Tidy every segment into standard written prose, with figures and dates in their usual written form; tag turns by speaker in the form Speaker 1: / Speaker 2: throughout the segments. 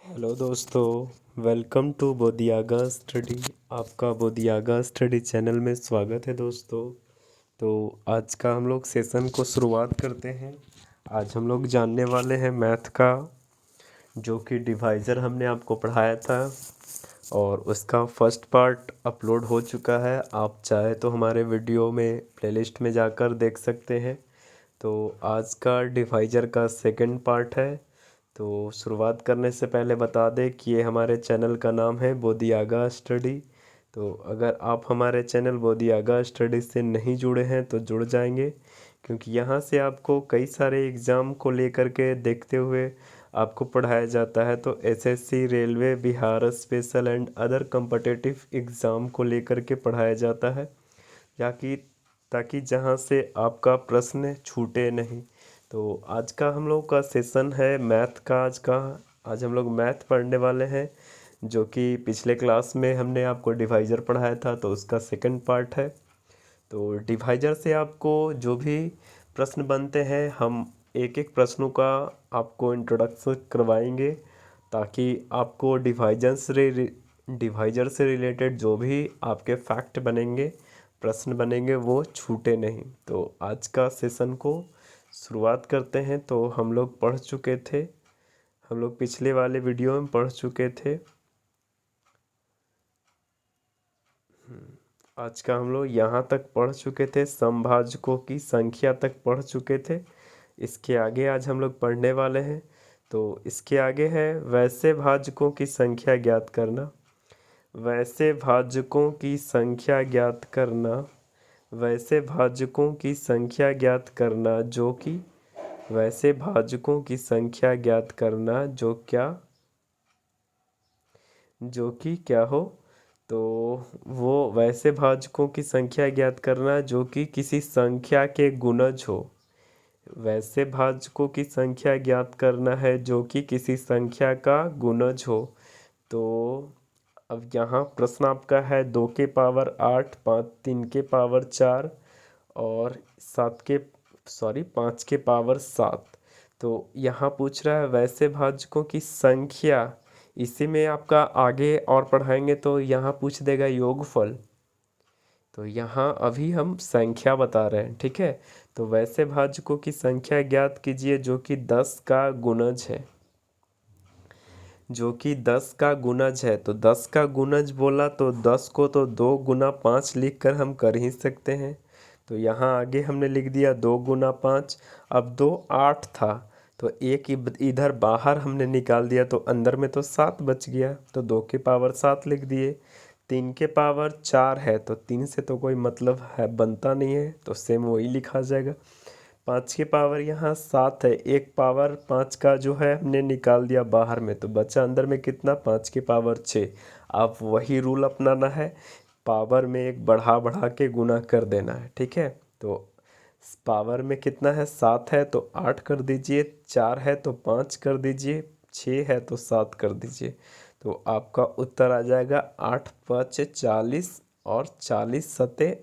Speaker 1: Hello दोस्तों, welcome to बोधियागा study. आपका बोधियागा study channel में स्वागत है दोस्तों। तो आज का हम लोग सेशन को शुरुआत करते हैं। आज हम लोग जानने वाले हैं मैथ का, जो कि डिवाइज़र हमने आपको पढ़ाया था और उसका फर्स्ट पार्ट अपलोड हो चुका है। आप चाहे तो हमारे वीडियो में प्लेलिस्ट में जाकर देख सकते हैं। तो आज का डिवाइज़र का सेकंड पार्ट है। तो शुरुआत करने से पहले बता दें कि ये हमारे चैनल का नाम है बोधियागा स्टडी। तो अगर आप हमारे चैनल बोधियागा स्टडी से नहीं जुड़े हैं तो जुड़ जाएंगे, क्योंकि यहाँ से आपको कई सारे एग्ज़ाम को लेकर के देखते हुए आपको पढ़ाया जाता है। तो SSC, railway, Bihar special and other competitive exam को लेकर के पढ़ाया जाता है, ताकि ताकि जहाँ से आपका प्रश्न छूटे नहीं। तो आज का हम लोग का सेशन है मैथ का। आज हम लोग मैथ पढ़ने वाले हैं, जो कि पिछले क्लास में हमने आपको डिवाइज़र पढ़ाया था, तो उसका सेकंड पार्ट है। तो डिवाइज़र से आपको जो भी प्रश्न बनते हैं, हम एक एक प्रश्नों का आपको इंट्रोडक्शन करवाएंगे, ताकि आपको डिवाइज़र से रिलेटेड जो भी आपके फैक्ट बनेंगे, प्रश्न बनेंगे, वो छूटे नहीं। तो आज का सेशन को शुरुआत करते हैं। तो हम लोग पढ़ चुके थे, हम लोग पिछले वाले वीडियो में पढ़ चुके थे। आज का हम लोग यहाँ तक पढ़ चुके थे, समभाजकों की संख्या तक पढ़ चुके थे। इसके आगे आज हम लोग पढ़ने वाले हैं। तो इसके आगे है वैसे भाजकों की संख्या ज्ञात करना। वैसे भाजकों की संख्या ज्ञात करना। वैसे भाजकों की संख्या ज्ञात करना जो कि वैसे भाजकों की संख्या ज्ञात करना जो कि क्या हो। तो वो वैसे भाजकों की संख्या ज्ञात करना जो कि किसी संख्या के गुणज हो। वैसे भाजकों की संख्या ज्ञात करना है जो कि किसी संख्या का गुणज हो। तो अब यहाँ प्रश्न आपका है 2 के पावर 8, 3 के पावर 4 और 5 के पावर 7। तो यहाँ पूछ रहा है वैसे भाजकों की संख्या। इसी में आपका आगे और पढ़ाएंगे तो यहाँ पूछ देगा योगफल। तो यहाँ अभी हम संख्या बता रहे हैं, ठीक है। तो वैसे भाजकों की संख्या ज्ञात कीजिए जो कि 10 का गुणज है। जो कि 10 का गुणज है। तो 10 का गुणज बोला तो 10 को तो 2 × 5 लिख कर हम कर ही सकते हैं। तो यहाँ आगे हमने लिख दिया 2 × 5। अब 2 8 था, तो एक इधर बाहर हमने निकाल दिया, तो अंदर में तो 7 बच गया, तो 2 के पावर 7 लिख दिए। 3 के पावर 4 है, तो 3 से तो कोई मतलब है बनता नहीं है, तो सेम वही लिखा जाएगा। 5 के पावर यहाँ 7 है, एक पावर 5 का जो है हमने निकाल दिया बाहर में, तो बचा अंदर में कितना, 5 के पावर 6। आप वही रूल अपनाना है, पावर में एक बढ़ा बढ़ा के गुना कर देना है, ठीक है। तो पावर में कितना है, 7 है तो 8 कर दीजिए, 4 है तो 5 कर दीजिए, 6 है तो 7 कर दीजिए। तो आपका उत्तर आ जाएगा 8 5 40 और 40 सते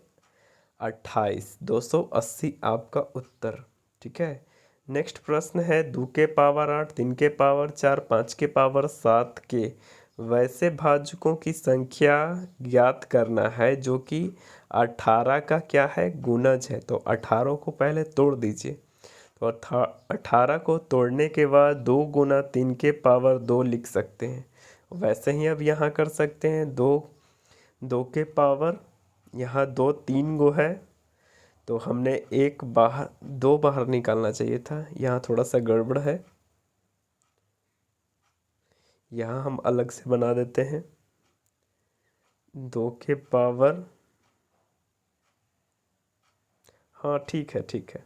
Speaker 1: 28, 280 आपका उत्तर, ठीक है। नेक्स्ट प्रश्न है 2 के पावर 8, 3 के पावर 4, 5 के पावर 7 के वैसे भाजकों की संख्या ज्ञात करना है जो कि 18 का क्या है, गुणज है। तो 18 को पहले तोड़ दीजिए। तो 18 को तोड़ने के बाद 2 × 3 के पावर 2 लिख सकते हैं। वैसे ही अब यहाँ कर सकते हैं, 2 के पावर, यहाँ 2 3 गो है, तो हमने एक बाहर 2 बाहर निकालना चाहिए था, यहाँ थोड़ा सा गड़बड़ है, यहाँ हम अलग से बना देते हैं। 2 के पावर, हाँ ठीक है ठीक है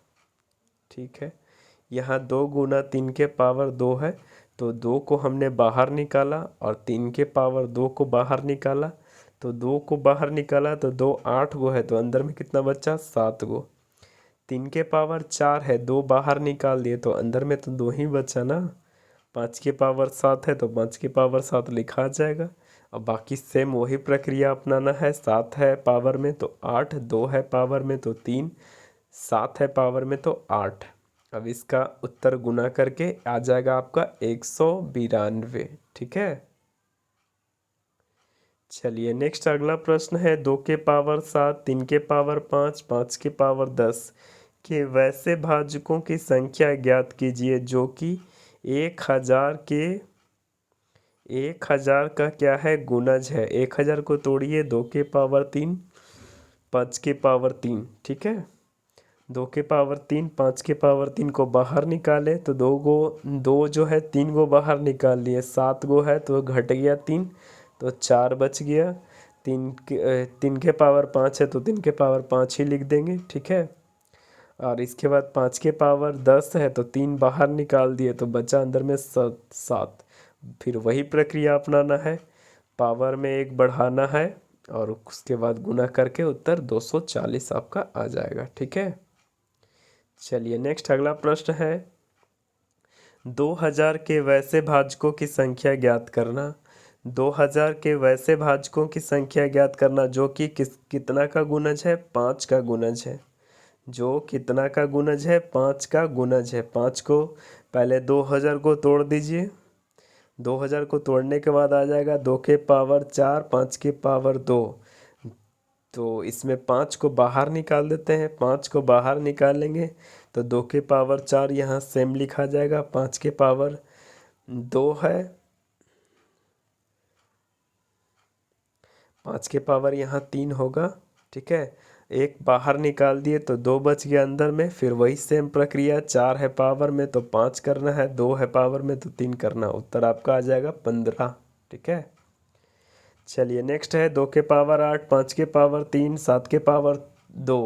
Speaker 1: ठीक है। यहाँ 2 × 3 के पावर 2 है, तो 2 को हमने बाहर निकाला और 3 के पावर 2 को बाहर निकाला। तो 2 को बाहर निकाला तो 2 8 गो है, तो अंदर में कितना बचा, 7 गो। 3 के पावर 4 है, 2 बाहर निकाल दिए तो अंदर में तो 2 ही बचा ना। 5 के पावर 7 है तो 5 के पावर 7 लिखा जाएगा। अब बाकी सेम वही प्रक्रिया अपनाना है। 7 है पावर में तो 8, 2 है पावर में तो 3, 7 है पावर में तो 8। अब इसका उत्तर गुना करके आ जाएगा आपका 192। ठीक है। चलिए नेक्स्ट अगला प्रश्न है 2 के पावर 7, 3 के पावर 5, 5 के पावर 10 के वैसे भाजकों की संख्या ज्ञात कीजिए जो कि 1000 के 1000 का क्या है गुणज है। 1000 को तोड़िए 2 के पावर 3, 5 के पावर 3। ठीक है। 2 के पावर 3, 5 के पावर 3 को बाहर निकाले तो दो जो है 3 को बाहर निकाल लिए, 7 गो है तो घट गया 3, तो 4 बच गया। 3 के पावर 5 है तो 3 के पावर 5 ही लिख देंगे। ठीक है। और इसके बाद 5 के पावर 10 है तो 3 बाहर निकाल दिए तो बचा अंदर में 7। फिर वही प्रक्रिया अपनाना है, पावर में 1 बढ़ाना है और उसके बाद गुना करके उत्तर 240 आपका आ जाएगा। ठीक है। चलिए नेक्स्ट अगला प्रश्न है 2000 के वैसे भाजकों की संख्या ज्ञात करना। 2000 के वैसे भाजकों की संख्या ज्ञात करना जो कि कितना का गुणज है, 5 का गुणज है। जो कितना का गुणज है, 5 का गुणज है। 5 को पहले 2000 को तोड़ दीजिए, 2000 को तोड़ने के बाद आ जाएगा 2 के पावर 4, 5 के पावर 2। तो इसमें 5 को बाहर निकाल देते हैं, 5 को बाहर निकालेंगे तो 2 के पावर 4 यहाँ सेम लिखा जाएगा, 5 के पावर 2 है, 5 के पावर यहाँ 3 होगा। ठीक है। 1 बाहर निकाल दिए तो 2 बच गया अंदर में। फिर वही सेम प्रक्रिया, 4 है पावर में तो 5 करना है, 2 है पावर में तो 3 करना। उत्तर आपका आ जाएगा 15। ठीक है। चलिए नेक्स्ट है 2 के पावर 8, 5 के पावर 3, 7 के पावर 2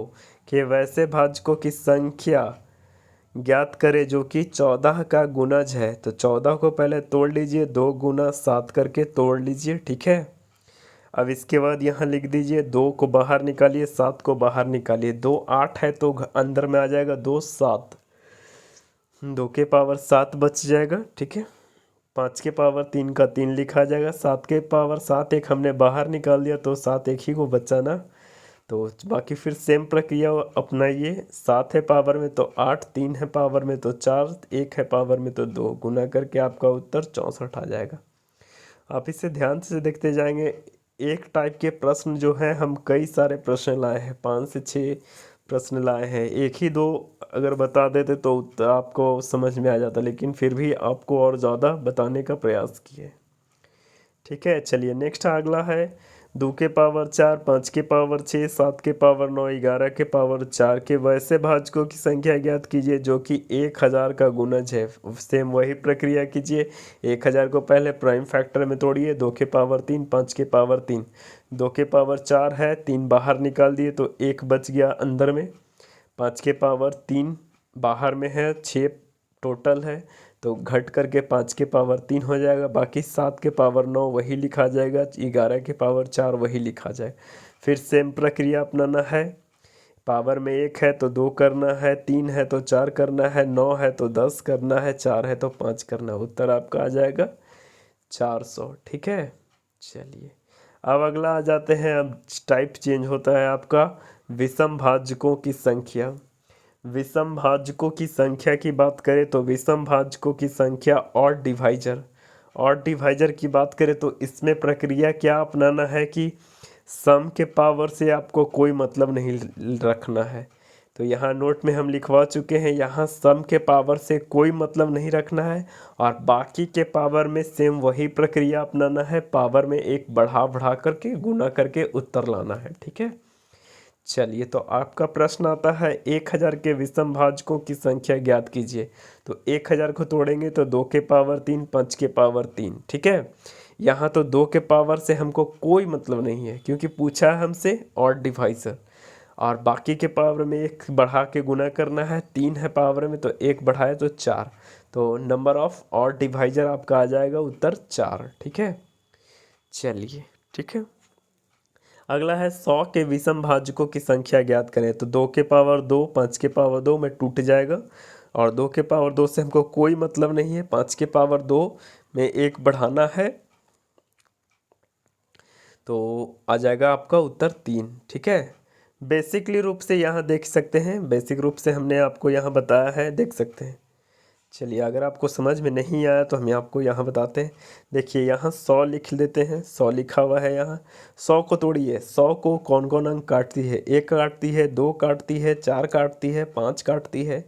Speaker 1: के वैसे भाजकों की संख्या ज्ञात करें जो कि 14 का गुणज है। तो 14 को पहले तोड़ लीजिए, 2 गुना 7 करके तोड़ लीजिए। ठीक है। अब इसके बाद यहाँ लिख दीजिए 2 को बाहर निकालिए, 7 को बाहर निकालिए। 2 8 है तो अंदर में आ जाएगा 2 7, 2 के पावर 7 बच जाएगा। ठीक है। 5 के पावर 3 का 3 लिखा जाएगा, 7 के पावर 7 एक हमने बाहर निकाल दिया तो 7 एक ही को बचा ना। तो बाकी फिर सेम प्रक्रिया अपनाइए, 7 है पावर में तो 8, 3 है पावर में तो 4, 1 है पावर में तो 2, गुना करके आपका उत्तर 64 आ जाएगा। आप इसे ध्यान से देखते जाएंगे। एक टाइप के प्रश्न जो है हम कई सारे प्रश्न लाए हैं, 5 से 6 प्रश्न लाए हैं। एक ही दो अगर बता देते तो आपको समझ में आ जाता, लेकिन फिर भी आपको और ज़्यादा बताने का प्रयास किए। ठीक है। चलिए नेक्स्ट अगला है 2 के पावर 4, 5 के पावर 6, 7 के पावर 9, 11 के पावर 4 के वैसे भाजकों की संख्या ज्ञात कीजिए जो कि 1000 का गुणज है। सेम वही प्रक्रिया कीजिए, 1000 को पहले प्राइम फैक्टर में तोड़िए, 2 के पावर 3, 5 के पावर 3, 2 के पावर 4 है, 3 बाहर निकाल दिए तो 1 बच गया अंदर में। 5 के पावर 3 बाहर में है, 6 टोटल है तो घट करके 5 के पावर 3 हो जाएगा। बाकी 7 के पावर 9 वही लिखा जाएगा, 11 के पावर 4 वही लिखा जाए। फिर सेम प्रक्रिया अपनाना है, पावर में 1 है तो 2 करना है, 3 है तो 4 करना है, 9 है तो 10 करना है, 4 है तो 5 करना है। उत्तर आपका आ जाएगा 400। ठीक है। चलिए अब अगला आ जाते हैं। अब टाइप चेंज होता है आपका विषम भाजकों की संख्या। विषम भाजकों की संख्या की बात करें तो विषम भाजकों की संख्या और डिवाइजर की बात करें तो इसमें प्रक्रिया क्या अपनाना है कि सम के पावर से आपको कोई मतलब नहीं रखना है। तो यहाँ नोट में हम लिखवा चुके हैं, यहाँ सम के पावर से कोई मतलब नहीं रखना है और बाकी के पावर में सेम वही प्रक्रिया अपनाना है, पावर में 1 बढ़ा करके गुना करके उत्तर लाना है। ठीक है। चलिए तो आपका प्रश्न आता है 1000 के विषम भाजकों की संख्या ज्ञात कीजिए। तो 1000 को तोड़ेंगे तो 2 के पावर 3, 5 के पावर 3। ठीक है। यहाँ तो 2 के पावर से हमको कोई मतलब नहीं है क्योंकि पूछा है हमसे और डिवाइजर, और बाकी के पावर में 1 बढ़ा के गुना करना है, 3 है पावर में तो 1 बढ़ाए तो 4, तो नंबर ऑफ और डिवाइजर आपका आ जाएगा उत्तर 4। ठीक है। चलिए ठीक है। अगला है 100 के विषम भाजकों की संख्या ज्ञात करें। तो 2 के पावर 2, 5 के पावर 2 में टूट जाएगा और 2 के पावर 2 से हमको कोई मतलब नहीं है। 5 के पावर 2 में 1 बढ़ाना है तो आ जाएगा आपका उत्तर 3। ठीक है। बेसिकली रूप से यहाँ देख सकते हैं, बेसिक रूप से हमने आपको यहाँ बताया है, देख सकते हैं। चलिए, अगर आपको समझ में नहीं आया तो हम आपको यहाँ बताते हैं। देखिए, यहाँ 100 लिख देते हैं, 100 लिखा हुआ है यहाँ। 100 को तोड़िए, 100 को कौन कौन अंक काटती है? 1 काटती है, 2 काटती है, 4 काटती है, 5 काटती है।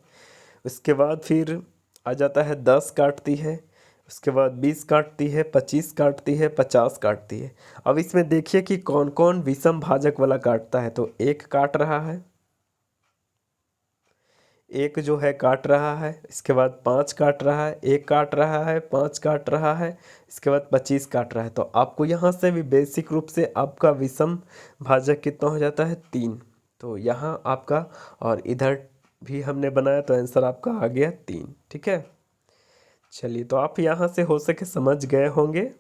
Speaker 1: उसके बाद फिर आ जाता है 10 काटती है। उसके बाद 20 काटती है, 25 काटती है, 50 काटती है। अब इसमें देखिए कि कौन कौन विषम भाजक वाला काटता है। तो 1 काट रहा है, एक जो है काट रहा है। इसके बाद 5 काट रहा है, 1 काट रहा है, 5 काट रहा है। इसके बाद 25 काट रहा है। तो आपको यहाँ से भी बेसिक रूप से आपका विषम भाजक कितना हो जाता है? 3। तो यहाँ आपका, और इधर भी हमने बनाया तो आंसर आपका आ गया 3। ठीक है, चलिए, तो आप यहाँ से हो सके समझ गए होंगे।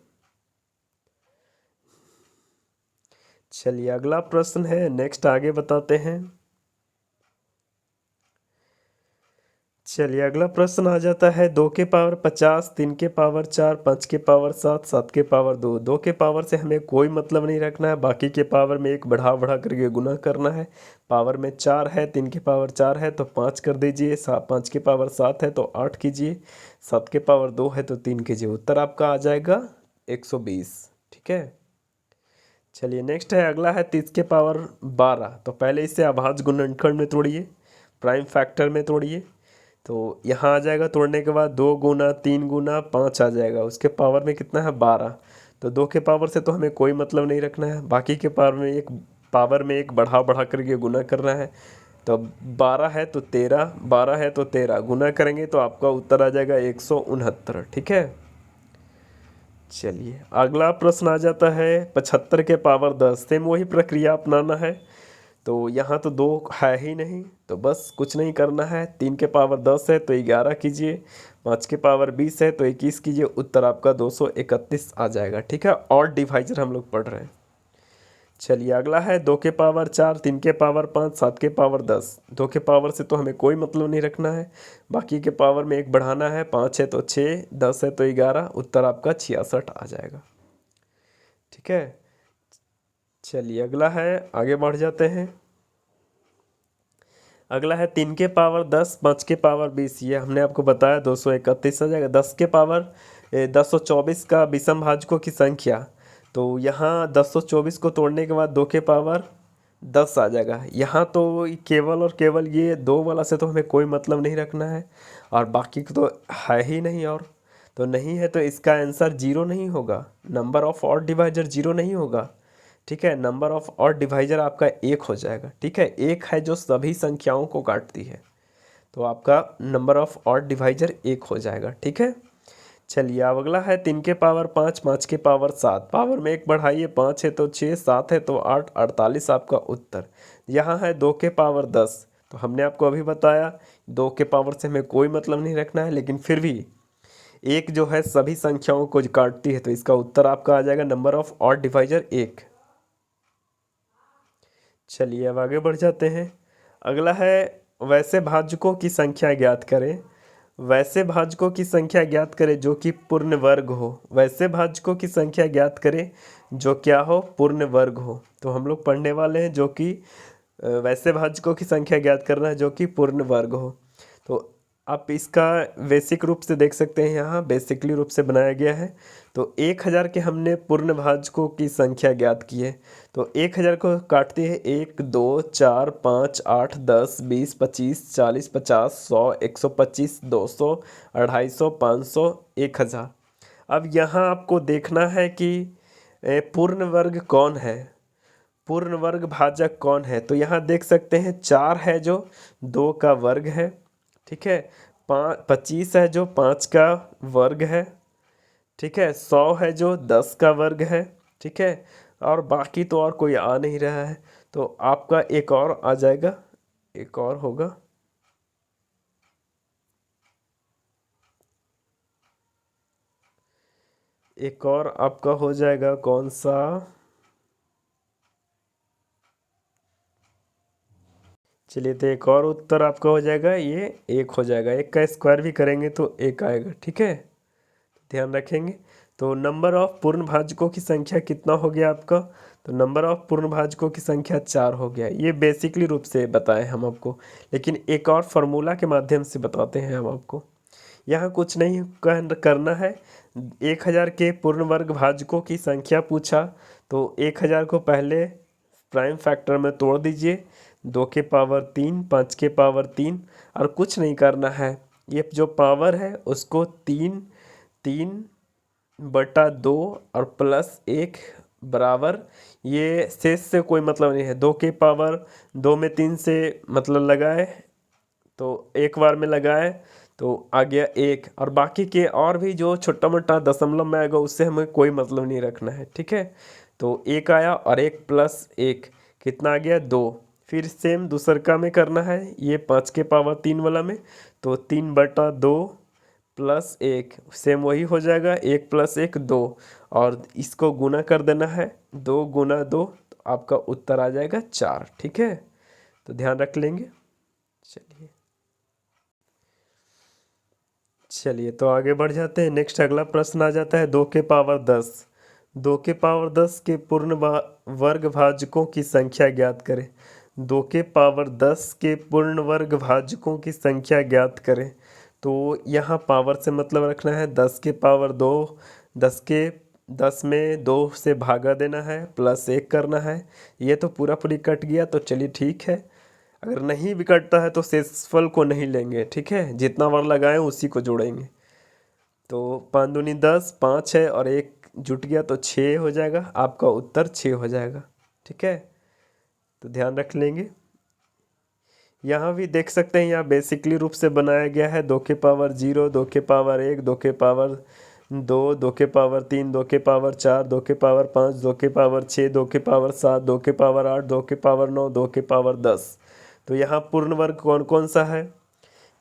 Speaker 1: चलिए, अगला प्रश्न है, नेक्स्ट आगे बताते हैं। चलिए, अगला प्रश्न आ जाता है 2 के पावर 50, 3 के पावर 4, 5 के पावर 7, 7 के पावर 2। 2 के पावर से हमें कोई मतलब नहीं रखना है, बाकी के पावर में एक बढ़ा बढ़ा करके गुना करना है। पावर में 4 है, 3 के पावर 4 है तो 5 कर दीजिए, 5 के पावर 7 है तो 8 कीजिए, 7 के पावर 2 है तो 3 कीजिए। उत्तर आपका आ जाएगा 120। ठीक है, चलिए, नेक्स्ट है, अगला है 30 के पावर 12। तो पहले इसे अभाज्य गुणनखंड में तोड़िए, प्राइम फैक्टर में तोड़िए। तो यहाँ आ जाएगा, तोड़ने के बाद 2 गुना 3 गुना 5 आ जाएगा। उसके पावर में कितना है? 12। तो 2 के पावर से तो हमें कोई मतलब नहीं रखना है, बाकी के पावर में एक बढ़ा बढ़ा करके गुना करना है। तो 12 है तो 13, 12 है तो 13 गुना करेंगे तो आपका उत्तर आ जाएगा 169। ठीक है, चलिए, अगला प्रश्न आ जाता है 75 के पावर 10। सेम वही प्रक्रिया अपनाना है। तो यहाँ तो 2 है ही नहीं, तो बस कुछ नहीं करना है। 3 के पावर 10 है तो 11 कीजिए, 5 के पावर 20 है तो 21 कीजिए। उत्तर आपका 231 आ जाएगा। ठीक है, और डिवाइजर हम लोग पढ़ रहे हैं। चलिए, अगला है 2 के पावर 4, 3 के पावर 5, 7 के पावर 10। 2 के पावर से तो हमें कोई मतलब नहीं रखना है, बाकी के पावर में एक बढ़ाना है। 5 है तो 6, 10 है तो 11। उत्तर आपका 66 आ जाएगा। ठीक है, चलिए, अगला है, आगे बढ़ जाते हैं। अगला है 3 के पावर 10, 5 के पावर 20। ये हमने आपको बताया 231 आ जाएगा। 10 के पावर 1024 का विषम भाजकों की संख्या। तो यहाँ 1024 को तोड़ने के बाद 2 के पावर 10 आ जाएगा। यहाँ तो केवल और केवल ये 2 वाला से तो हमें कोई मतलब नहीं रखना है, और बाकी तो है ही नहीं, और तो नहीं है तो इसका आंसर 0 नहीं होगा। नंबर ऑफ ऑड डिवाइजर 0 नहीं होगा। ठीक है, नंबर ऑफ ऑड डिवाइजर आपका 1 हो जाएगा। ठीक है, 1 है जो सभी संख्याओं को काटती है, तो आपका नंबर ऑफ ऑड डिवाइजर 1 हो जाएगा। ठीक है, चलिए, अब अगला है 3 के पावर 5, 5 के पावर 7। पावर में एक बढ़ाइए, 5 है तो 6, 7 है तो 8, 48 आपका उत्तर। यहाँ है 2 के पावर 10। तो हमने आपको अभी बताया 2 के पावर से हमें कोई मतलब नहीं रखना है, लेकिन फिर भी एक जो है सभी संख्याओं को काटती है, तो इसका उत्तर आपका आ जाएगा नंबर ऑफ ऑड डिवाइजर 1। चलिए, अब आगे बढ़ जाते हैं। अगला है, वैसे भाजकों की संख्या ज्ञात करें। वैसे भाजकों की संख्या ज्ञात करें जो कि पूर्ण वर्ग हो। वैसे भाजकों की संख्या ज्ञात करें जो क्या हो? पूर्ण वर्ग हो। तो हम लोग पढ़ने वाले हैं जो कि वैसे भाजकों की संख्या ज्ञात करना है जो कि पूर्ण वर्ग हो। तो आप इसका बेसिक रूप से देख सकते हैं, यहाँ बेसिकली रूप से बनाया गया है। तो 1000 के हमने पूर्ण भाजकों की संख्या ज्ञात की है। तो 1000 को काटते हैं 1, 2, 4, 5, 8, 10, 20, 25, 40, 50, 100, 125, 200, 250, 500, 1000। अब यहाँ आपको देखना है कि पूर्ण वर्ग कौन है, पूर्ण वर्ग भाजक कौन है। तो यहाँ देख सकते हैं 4 है जो 2 का वर्ग है। ठीक है, 25 है जो 5 का वर्ग है। ठीक है, 100 है जो 10 का वर्ग है। ठीक है, और बाकी तो और कोई आ नहीं रहा है। तो आपका एक और आ जाएगा, एक और होगा। एक और आपका हो जाएगा कौन सा? चलिए, तो एक और उत्तर आपका हो जाएगा, ये 1 हो जाएगा। 1 का स्क्वायर भी करेंगे तो 1 आएगा। ठीक है, ध्यान रखेंगे। तो नंबर ऑफ पूर्ण भाजकों की संख्या कितना हो गया आपका? तो नंबर ऑफ पूर्ण भाजकों की संख्या 4 हो गया। ये बेसिकली रूप से बताए हम आपको, लेकिन एक और फार्मूला के माध्यम से बताते हैं हम आपको। यहाँ कुछ नहीं करना है। 1000 के पूर्ण वर्ग भाजकों की संख्या पूछा, तो 1000 को पहले प्राइम फैक्टर में तोड़ दीजिए। 2 के पावर 3, 5 के पावर 3, और कुछ नहीं करना है। ये जो पावर है उसको 3, 3/2 और +1 बराबर, ये शेष से कोई मतलब नहीं है। 2 के पावर 2 में 3 से मतलब लगाए, तो एक बार में लगाए तो आ गया 1, और बाकी के और भी जो छोटा मोटा दशमलव में आएगा उससे हमें कोई मतलब नहीं रखना है, ठीक है। तो 1 आया और 1 + 1 कितना आ गया? 2। फिर सेम दूसरका में करना है, ये 5 के पावर 3 वाला में, तो 3/2 +1 सेम वही हो जाएगा, 1 + 1 2, और इसको गुना कर देना है, 2 × 2, तो आपका उत्तर आ जाएगा 4, ठीक है। तो ध्यान रख लेंगे। चलिए चलिए तो आगे बढ़ जाते हैं। नेक्स्ट अगला प्रश्न आ जाता है 2 के पावर 10। 2 के पावर 10 के पूर्ण वर्ग भाजकों की संख्या ज्ञात करें। 2 के पावर 10 के पूर्ण वर्ग भाजकों की संख्या ज्ञात करें। तो यहाँ पावर से मतलब रखना है, 10 के पावर 2, 10 में 2 से भागा देना है, +1 करना है। ये तो पूरा पूरी कट गया, तो चलिए ठीक है। अगर नहीं भी कटता है तो शेषफल को नहीं लेंगे, ठीक है, जितना बार लगाएं उसी को जोड़ेंगे। तो 5 दूनी 10, 5 है और 1 जुट गया तो 6 हो जाएगा, आपका उत्तर 6 हो जाएगा, ठीक है। तो ध्यान रख लेंगे। यहाँ भी देख सकते हैं, यहाँ बेसिकली रूप से बनाया गया है। 2 के पावर 0, 2 के पावर 1, 2 के पावर 2, 2 के पावर 3, 2 के पावर 4, 2 के पावर 5, 2 के पावर 6, 2 के पावर 7, 2 के पावर 8, 2 के पावर 9, 2 के पावर 10। तो यहाँ पूर्ण वर्ग कौन कौन सा है?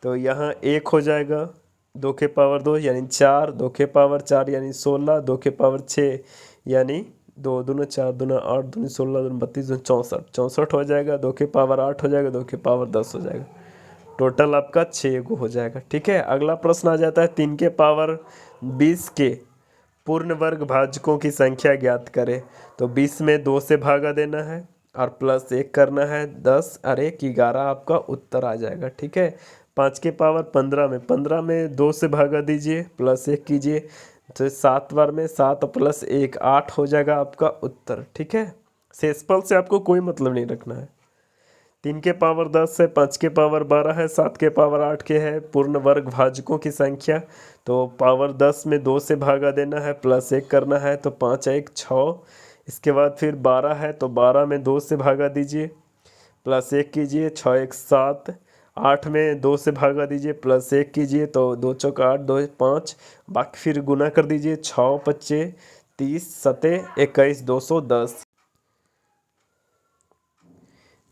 Speaker 1: तो यहाँ 1 हो जाएगा, 2 के पावर 2 यानी 4, 2 के पावर 4 यानी 16, 2 के पावर 6 यानी 2 दूना 4 दूना 8 दूनी 16 दूनी 32 दूनी 64, 64 हो जाएगा। 2 के पावर 8 हो जाएगा, 2 के पावर 10 हो जाएगा। टोटल आपका 6 गो हो जाएगा, ठीक है। अगला प्रश्न आ जाता है 3 के पावर 20 के पूर्ण वर्ग भाजकों की संख्या ज्ञात करें। तो 20 में 2 से भागा देना है और +1 करना है, 10 और 1 11, आपका उत्तर आ जाएगा, ठीक है। 5 के पावर 15 में 2 से भागा दीजिए, +1 कीजिए, तो 7 बार में 7 + 1 8 हो जाएगा आपका उत्तर, ठीक है। शेषफल से आपको कोई मतलब नहीं रखना है। 3 के पावर 10 है, 5 के पावर 12 है, 7 के पावर 8 के है पूर्ण वर्ग भाजकों की संख्या। तो पावर 10 में 2 से भागा देना है, +1 करना है, तो 5 1 6। इसके बाद फिर 12 है, तो 12 में 2 से भागा दीजिए, +1 कीजिए, 6 1 7। 8 में 2 से भागा दीजिए, +1 कीजिए, तो 2 चौका 8 2 5। बाकी फिर गुना कर दीजिए, 6 25 30 7 21 210।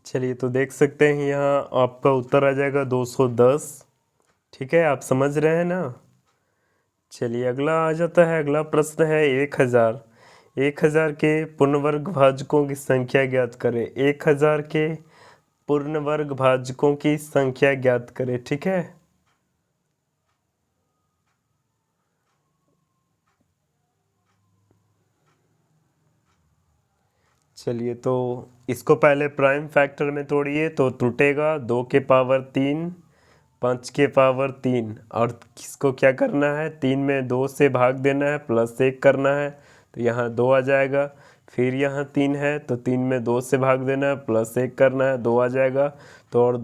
Speaker 1: चलिए तो देख सकते हैं यहाँ आपका उत्तर आ जाएगा 210, ठीक है। आप समझ रहे हैं ना। चलिए अगला आ जाता है, अगला प्रश्न है 1000। 1000 के पूर्ण वर्ग भाजकों की संख्या ज्ञात करें। 1000 के पूर्ण वर्ग भाजकों की संख्या ज्ञात करें, ठीक है। चलिए तो इसको पहले प्राइम फैक्टर में तोड़िए, तो टूटेगा 2 के पावर 3, 5 के पावर 3, और किसको क्या करना है, 3 में 2 से भाग देना है, +1 करना है, तो यहाँ 2 आ जाएगा। फिर यहाँ 3 है, तो 3 में 2 से भाग देना है, +1 करना है, 2 आ जाएगा। तो और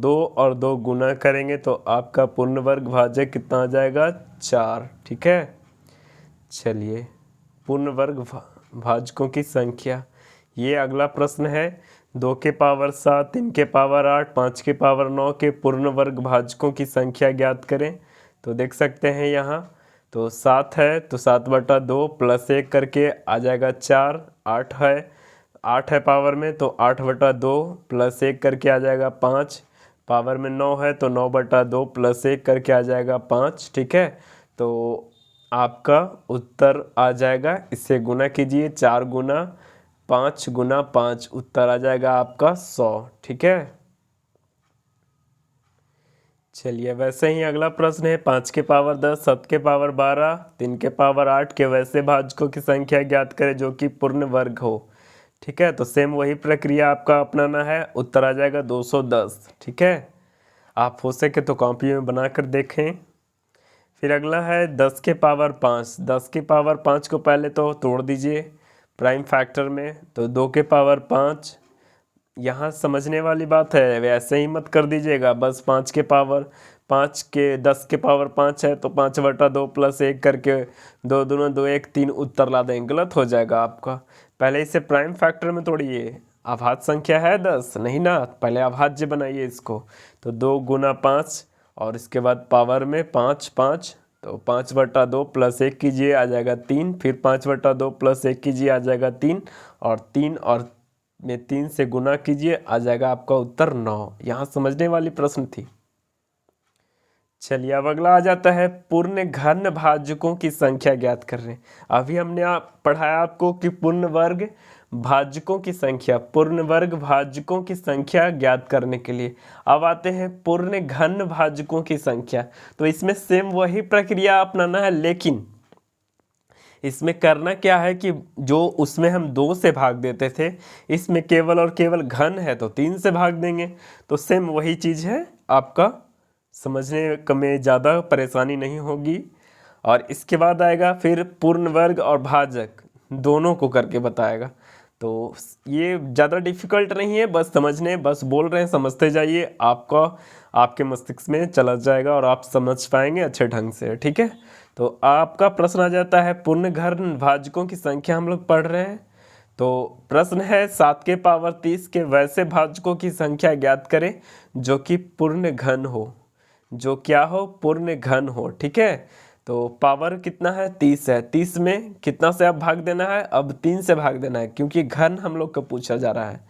Speaker 1: 2 गुना करेंगे तो आपका पूर्ण वर्ग भाजक कितना आ जाएगा? 4, ठीक है। चलिए पूर्ण वर्ग भाजकों की संख्या, ये अगला प्रश्न है। 2 के पावर 7, 3 के पावर 8, 5 के पावर 9 के पूर्ण वर्ग भाजकों की संख्या ज्ञात करें। तो देख सकते हैं यहाँ, तो 7 है तो 7/2 +1 करके आ जाएगा 4। 8 है पावर में, तो 8/2 +1 करके आ जाएगा 5। पावर में 9 है तो 9/2 +1 करके आ जाएगा 5, ठीक है। तो आपका उत्तर आ जाएगा, इससे गुना कीजिए, 4 गुना 5 गुना 5, उत्तर आ जाएगा आपका 100, ठीक है। चलिए वैसे ही अगला प्रश्न है 5 के पावर 10, 7 के पावर 12, 3 के पावर 8 के वैसे भाजकों की संख्या ज्ञात करें जो कि पूर्ण वर्ग हो। ठीक है, तो सेम वही प्रक्रिया आपका अपनाना है। उत्तर आ जाएगा 210। ठीक है, आप हो सके तो कॉपी में बना कर देखें। फिर अगला है 10 के पावर 5। 10 के पावर 5 को पहले तो तोड़ दीजिए प्राइम फैक्टर में, तो 2 के पावर 5। यहाँ समझने वाली बात है, वैसे ही मत कर दीजिएगा बस 5 के पावर 5 के 10 के पावर 5 है तो 5/2 + 1 करके 2 दूना 2 1 3 उत्तर ला दें, गलत हो जाएगा आपका। पहले इसे प्राइम फैक्टर में तोड़िए। अभाज्य संख्या है 10 नहीं ना, पहले अभाज्य बनाइए इसको। तो 2 गुना 5 और इसके बाद पावर में 5 5, तो 5/2 + 1 कीजिए आ जाएगा 3, फिर 5/2 + 1 कीजिए आ जाएगा 3, और 3 और में 3 से गुना कीजिए आ जाएगा आपका उत्तर 9। यहाँ समझने वाली प्रश्न थी। चलिए अब अगला आ जाता है पूर्ण घन भाजकों की संख्या ज्ञात कर रहे हैं। अभी हमने पढ़ाया आपको कि पूर्ण वर्ग भाजकों की संख्या, पूर्ण वर्ग भाजकों की संख्या ज्ञात करने के लिए अब आते हैं पूर्ण घन भाजकों की संख्या। तो इसमें सेम वही प्रक्रिया अपनाना है, लेकिन इसमें करना क्या है कि जो उसमें हम 2 से भाग देते थे, इसमें केवल और केवल घन है तो 3 से भाग देंगे। तो सेम वही चीज़ है, आपका समझने में ज़्यादा परेशानी नहीं होगी। और इसके बाद आएगा फिर पूर्ण वर्ग और भाजक दोनों को करके बताएगा। तो ये ज़्यादा डिफिकल्ट नहीं है, बस समझने, बस बोल रहे हैं समझते जाइए, आपका आपके मस्तिष्क में चला जाएगा और आप समझ पाएंगे अच्छे ढंग से। ठीक है, तो आपका प्रश्न आ जाता है पूर्ण घन भाजकों की संख्या हम लोग पढ़ रहे हैं। तो प्रश्न है 7 के पावर 30 के वैसे भाजकों की संख्या ज्ञात करें जो कि पूर्ण घन हो। जो क्या हो? पूर्ण घन हो। ठीक है, तो पावर कितना है? 30 है। 30 में कितना से अब भाग देना है? अब 3 से भाग देना है, क्योंकि घन हम लोग को पूछा जा रहा है।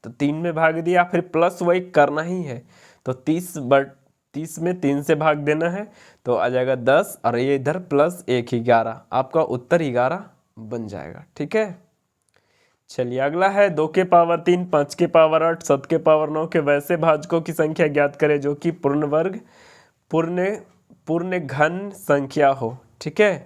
Speaker 1: तो 3 में भाग दिया, फिर प्लस वही करना ही है। तो 30 में 3 से भाग देना है, तो आ जाएगा 10, और ये इधर +1 11। आपका उत्तर 11 बन जाएगा। ठीक है, चलिए अगला है 2 के पावर 3, 5 के पावर 8, 7 के पावर 9 के वैसे भाजकों की संख्या ज्ञात करें जो कि पूर्ण वर्ग पूर्ण घन संख्या हो। ठीक है,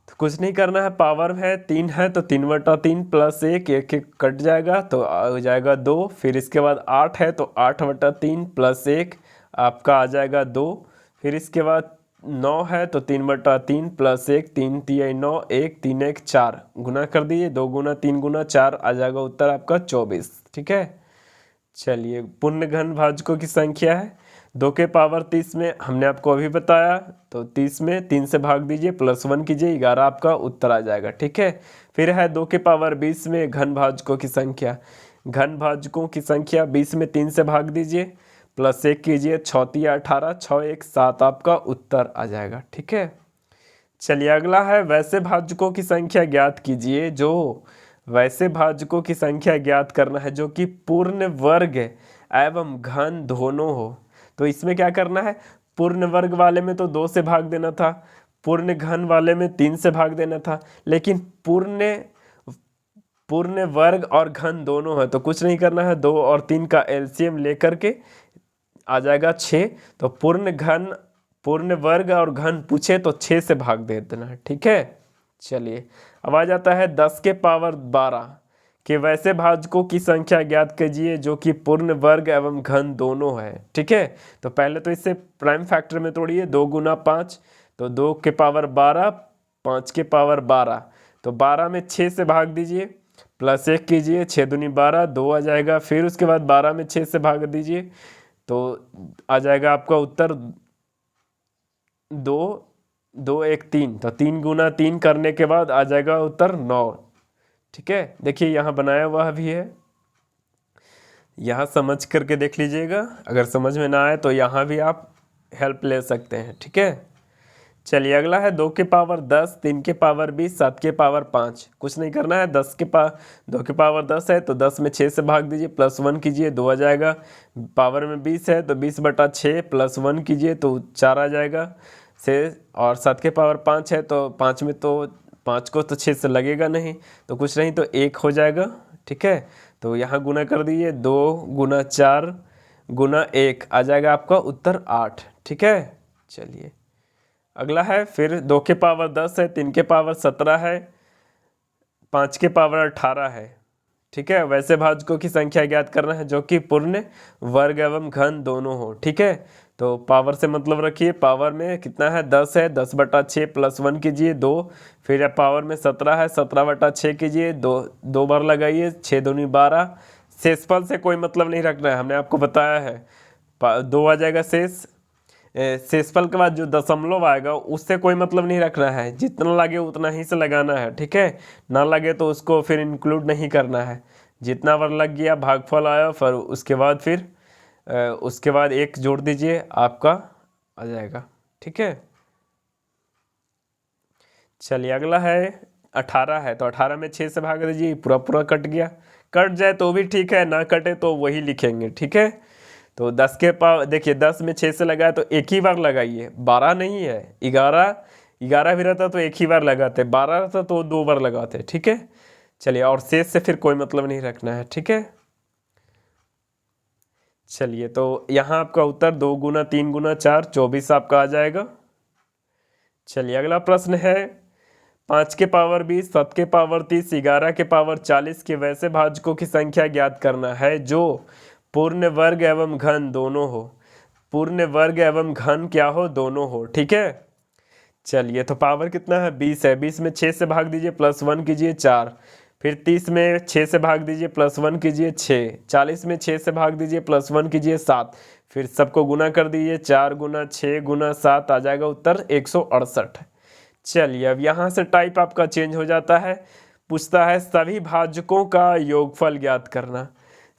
Speaker 1: तो कुछ नहीं करना है, पावर है 3 है तो 3/3 + 1 1 1 कट जाएगा तो आ जाएगा 2। फिर इसके बाद 8 है तो 8/3 + 1 आपका आ जाएगा 2। फिर इसके बाद 9 है तो 3/3 + 1 3 3 9 1 3 1 4 गुना कर दीजिए, 2 गुना 3 गुना 4 आ जाएगा उत्तर आपका 24। ठीक है, चलिए पूर्ण घन भाजकों की संख्या है 2 के पावर 30 में, हमने आपको अभी बताया। तो 30 में 3 से भाग दीजिए, +1 कीजिए, 11 आपका उत्तर आ जाएगा। ठीक है, फिर है 2 के पावर 20 में घन भाजकों की संख्या। घन भाजकों की संख्या 20 में 3 से भाग दीजिए, +1 कीजिए, 6 × 18 6 1 7 आपका उत्तर आ जाएगा। ठीक है, चलिए अगला है वैसे भाजकों की संख्या ज्ञात कीजिए। जो वैसे भाजकों की संख्या ज्ञात करना है जो कि पूर्ण वर्ग एवं घन दोनों हो। तो इसमें क्या करना है? पूर्ण वर्ग वाले में तो 2 से भाग देना था, पूर्ण घन वाले में 3 से भाग देना था, लेकिन पूर्ण वर्ग और घन दोनों है तो कुछ नहीं करना है, 2 और 3 का एलसीएम लेकर के आ जाएगा 6। तो पूर्ण वर्ग और घन पूछे तो 6 से भाग दे देना है। ठीक है, चलिए अब आ जाता है 10 के पावर 12 के वैसे भाजकों की संख्या ज्ञात कीजिए जो कि पूर्ण वर्ग एवं घन दोनों है। ठीक है, तो पहले तो इसे प्राइम फैक्टर में तोड़िए, 2 गुना 5 तो 2 के पावर 12, 5 के पावर 12, तो 12 में 6 से भाग दीजिए, +1 कीजिए, 6 दूनी 12 2 आ जाएगा। फिर उसके बाद 12 में 6 से भाग दीजिए तो आ जाएगा आपका उत्तर 2 2 1 3, तो 3 गुना 3 करने के बाद आ जाएगा उत्तर 9। ठीक है, देखिए यहाँ बनाया हुआ भी है, यहाँ समझ करके देख लीजिएगा, अगर समझ में ना आए तो यहाँ भी आप हेल्प ले सकते हैं। ठीक है, चलिए अगला है 2 के पावर 10, 3 के पावर 20, 7 के पावर 5। कुछ नहीं करना है, 2 के पावर 10 है तो 10 में 6 से भाग दीजिए, +1 कीजिए, 2 आ जाएगा। पावर में 20 है तो 20/6 +1 कीजिए तो 4 आ जाएगा से। और 7 के पावर 5 है तो 5 में तो 5 को तो 6 से लगेगा नहीं, तो कुछ नहीं तो 1 हो जाएगा। ठीक है, तो यहाँ गुना कर दीजिए, 2 गुना 4 गुना 1 आ जाएगा आपका उत्तर 8। ठीक है, चलिए अगला है फिर 2 के पावर 10 है, 3 के पावर 17 है, 5 के पावर 18 है। ठीक है, वैसे भाजकों की संख्या ज्ञात करना है जो कि पूर्ण वर्ग एवं घन दोनों हो। ठीक है, तो पावर से मतलब रखिए, पावर में कितना है 10 है, 10/6 प्लस 1 कीजिए 2, फिर पावर में 17 है, 17/6 कीजिए 2, 2 बार लगाइए, 6 दूनी 12। शेषफल से कोई मतलब नहीं रखना है, हमने आपको बताया है 2 आ जाएगा शेष। शेषफल के बाद जो दशमलव आएगा उससे कोई मतलब नहीं रखना है, जितना लगे उतना ही से लगाना है। ठीक है, ना लगे तो उसको फिर इंक्लूड नहीं करना है। जितना बार लग गया भागफल आया, फिर उसके बाद 1 जोड़ दीजिए, आपका आ जाएगा। ठीक है, चलिए अगला है 18 है, तो 18 में 6 से भाग दीजिए, पूरा पूरा कट गया। कट जाए तो भी ठीक है, ना कटे तो वही लिखेंगे। ठीक है, तो 10 के पावर देखिए 10 में 6 से लगाए तो एक ही बार लगाइए, 12 नहीं है। 11 भी रहता तो एक ही बार लगाते, 12 रहता तो 2 बार लगाते। ठीक है, चलिए और शेष से फिर कोई मतलब नहीं रखना है। ठीक है, चलिए तो यहाँ आपका उत्तर 2 गुना 3 गुना 4 24 आपका आ जाएगा। चलिए अगला प्रश्न है 5 के पावर 20, 7 के पावर 30, 11 के पावर 40 के वैसे भाजकों की संख्या ज्ञात करना है जो पूर्ण वर्ग एवं घन दोनों हो। पूर्ण वर्ग एवं घन क्या हो, दोनों हो। ठीक है, चलिए तो पावर कितना है 20 है, 20 में 6 से भाग दीजिए प्लस 1 कीजिए 4, फिर 30 में 6 से भाग दीजिए प्लस 1 कीजिए 6, 40 में 6 से भाग दीजिए प्लस 1 कीजिए 7, फिर सबको गुना कर दीजिए, 4 गुना 6 गुना 7 आ जाएगा उत्तर 168। चलिए अब यहाँ से टाइप आपका चेंज हो जाता है, पूछता है सभी भाजकों का योगफल ज्ञात करना।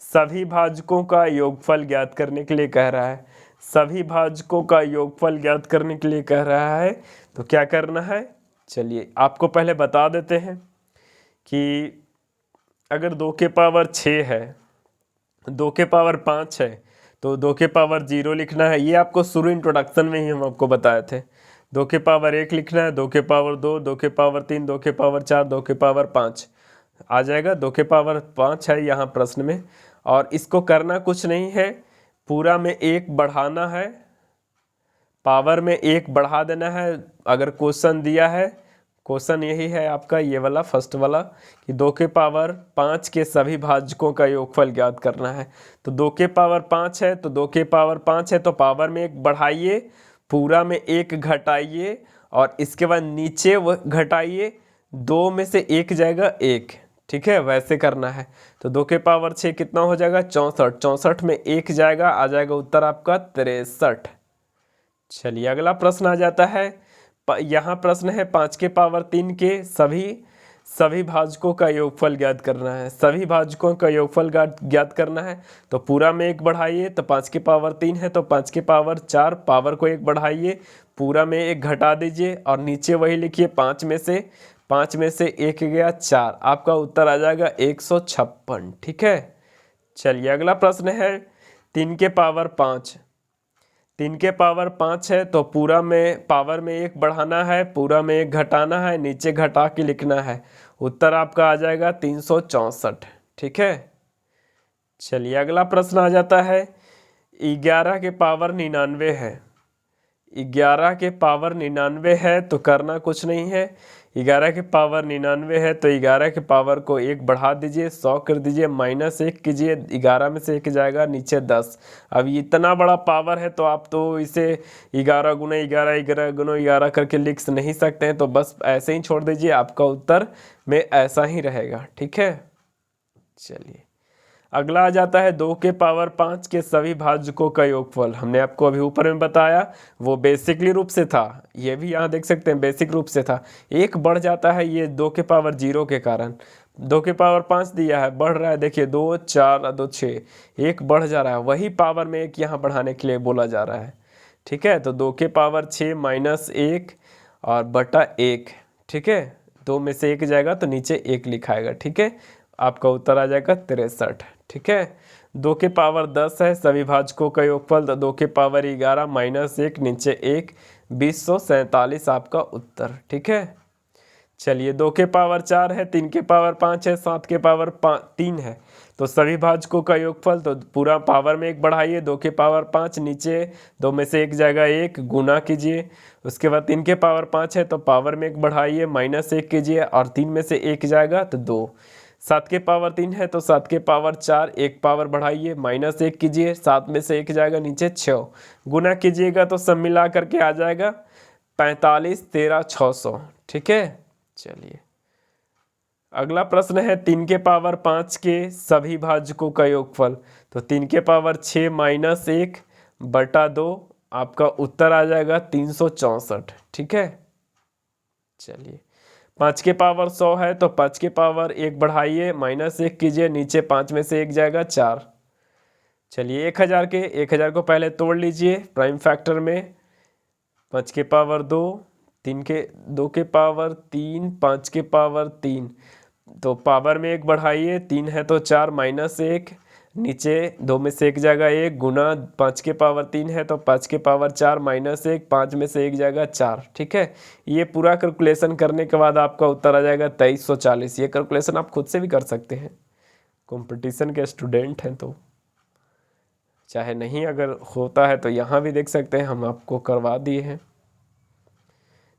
Speaker 1: सभी भाजकों का योगफल ज्ञात करने के लिए कह रहा है, सभी भाजकों का योगफल ज्ञात करने के लिए कह रहा है, तो क्या करना है। चलिए आपको पहले बता देते हैं कि अगर 2 के पावर 6 है, 2 के पावर 5 है, तो 2 के पावर 0 लिखना है। ये आपको शुरू इंट्रोडक्शन में ही हम आपको बताए थे। 2 के पावर 1 लिखना है, 2 के पावर 2, 2 के पावर 3, 2 के पावर 4, 2 के पावर 5 आ जाएगा। 2 के पावर 5 है यहाँ प्रश्न में, और इसको करना कुछ नहीं है, पूरा में 1 बढ़ाना है, पावर में 1 बढ़ा देना है। अगर क्वेश्चन दिया है, क्वेश्चन यही है आपका ये वाला फर्स्ट वाला कि 2 के पावर 5 के सभी भाजकों का योगफल ज्ञात करना है। तो 2 के पावर 5 है, तो 2 के पावर 5 है तो पावर में 1 बढ़ाइए, पूरा में 1 घटाइए, और इसके बाद नीचे वो घटाइए, 2 में से 1 जाएगा 1। ठीक है, वैसे करना है। तो 2 के पावर 6 कितना हो जाएगा 64, 64 में 1 जाएगा, आ जाएगा उत्तर आपका 63। चलिए अगला प्रश्न आ जाता है, यहाँ प्रश्न है 5 के पावर 3 के सभी भाजकों का योगफल ज्ञात करना है। सभी भाजकों का योगफल ज्ञात करना है, तो पूरा में 1 बढ़ाइए, तो 5 के पावर 3 है तो 5 के पावर 4, पावर को 1 बढ़ाइए, पूरा में 1 घटा दीजिए, और नीचे वही लिखिए 5 में से 1 गया 4, आपका उत्तर आ जाएगा 156। ठीक है, चलिए अगला प्रश्न है 3 के पावर 5, 3 के पावर 5 है तो पूरा में पावर में 1 बढ़ाना है, पूरा में 1 घटाना है, नीचे घटा के लिखना है, उत्तर आपका आ जाएगा 364। ठीक है, चलिए अगला प्रश्न आ जाता है 11 के पावर 99 है। 11 के पावर 99 है तो करना कुछ नहीं है, 11 के पावर 99 है तो 11 के पावर को 1 बढ़ा दीजिए, 100 कर दीजिए, -1 कीजिए, 11 में से 1 जाएगा नीचे 10। अब इतना बड़ा पावर है तो आप तो इसे 11 गुना 11 11 गुना 11 करके लिख नहीं सकते हैं, तो बस ऐसे ही छोड़ दीजिए, आपका उत्तर में ऐसा ही रहेगा। ठीक है, चलिए अगला आ जाता है 2 के पावर 5 के सभी भाजकों का योगफल। हमने आपको अभी ऊपर में बताया, वो बेसिकली रूप से था, ये भी यहाँ देख सकते हैं बेसिक रूप से था, 1 बढ़ जाता है ये 2 के पावर 0 के कारण। 2 के पावर 5 दिया है, बढ़ रहा है, देखिए 2 4 2 6, 1 बढ़ जा रहा है, वही पावर में 1 यहाँ बढ़ाने के लिए बोला जा रहा है। ठीक है, तो 2 के पावर 6 -1 और बटा 1। ठीक है, 2 में से 1 जाएगा तो नीचे 1 लिखाएगा। ठीक है, आपका उत्तर आ जाएगा 63। ठीक है, 2 के पावर 10 है सभी भाजकों का योगफल, तो 2 के पावर 11 -1 नीचे 1, 247 आपका उत्तर। ठीक है, चलिए 2 के पावर 4 है, 3 के पावर 5 है, 7 के पावर 3 है। तो सभी भाजकों का योगफल, तो पूरा पावर में 1 बढ़ाइए, 2 के पावर 5 नीचे 2 में से 1 जाएगा 1, गुना कीजिए। उसके बाद 3 के पावर 5 है तो पावर में 1 बढ़ाइए, -1 कीजिए और 3 में से 1 जाएगा तो 2। 7 के पावर 3 है तो 7 के पावर 4, 1 पावर बढ़ाइए, -1 कीजिए, 7 में से 1 जाएगा नीचे 6, गुना कीजिएगा तो सब मिला करके आ जाएगा 45, 13, 600। ठीक है। चलिए अगला प्रश्न है 3 के पावर 5 के सभी भाजकों का योगफल। तो 3 के पावर 6 -1 बटा 2, आपका उत्तर आ जाएगा 364। ठीक है। चलिए 5 के पावर 100 है तो 5 के पावर 1 बढ़ाइए, -1 कीजिए, नीचे 5 में से 1 जाएगा 4। चलिए 1000 को पहले तोड़ लीजिए प्राइम फैक्टर में। 5 के पावर 2, 2 के पावर 3, 5 के पावर 3, तो पावर में 1 बढ़ाइए, 3 है तो 4, -1 नीचे 2 में से 1 जाएगा 1, गुना 5 के पावर 3 है तो 5 के पावर 4 -1, 5 में से 1 जाएगा 4। ठीक है। ये पूरा कैलकुलेशन करने के बाद आपका उत्तर आ जाएगा 2340। ये कैलकुलेशन आप खुद से भी कर सकते हैं, कंपटीशन के स्टूडेंट हैं तो। चाहे नहीं अगर होता है तो यहाँ भी देख सकते हैं, हम आपको करवा दिए हैं।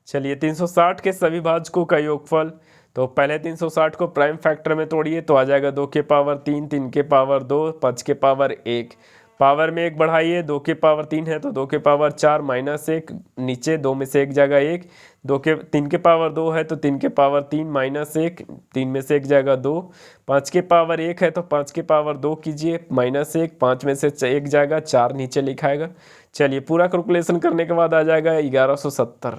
Speaker 1: चलिए 360 के सभी भाजकों का योगफल। तो पहले 360 को प्राइम फैक्टर में तोड़िए तो आ जाएगा 2 के पावर 3, 3 के पावर 2, 5 के पावर 1, पावर में 1 बढ़ाइए, 2 के पावर 3 है तो 2 के पावर 4, -1 नीचे 2 में से 1 जाएगा 1, 3 के पावर 2 है तो 3 के पावर 3, -1 3 में से 1 जाएगा 2, 5 के पावर 1 है तो 5 के पावर 2 कीजिए, -1 5 में से 1 जाएगा 4 नीचे लिखाएगा। चलिए पूरा कैलकुलेशन करने के बाद आ जाएगा 1170।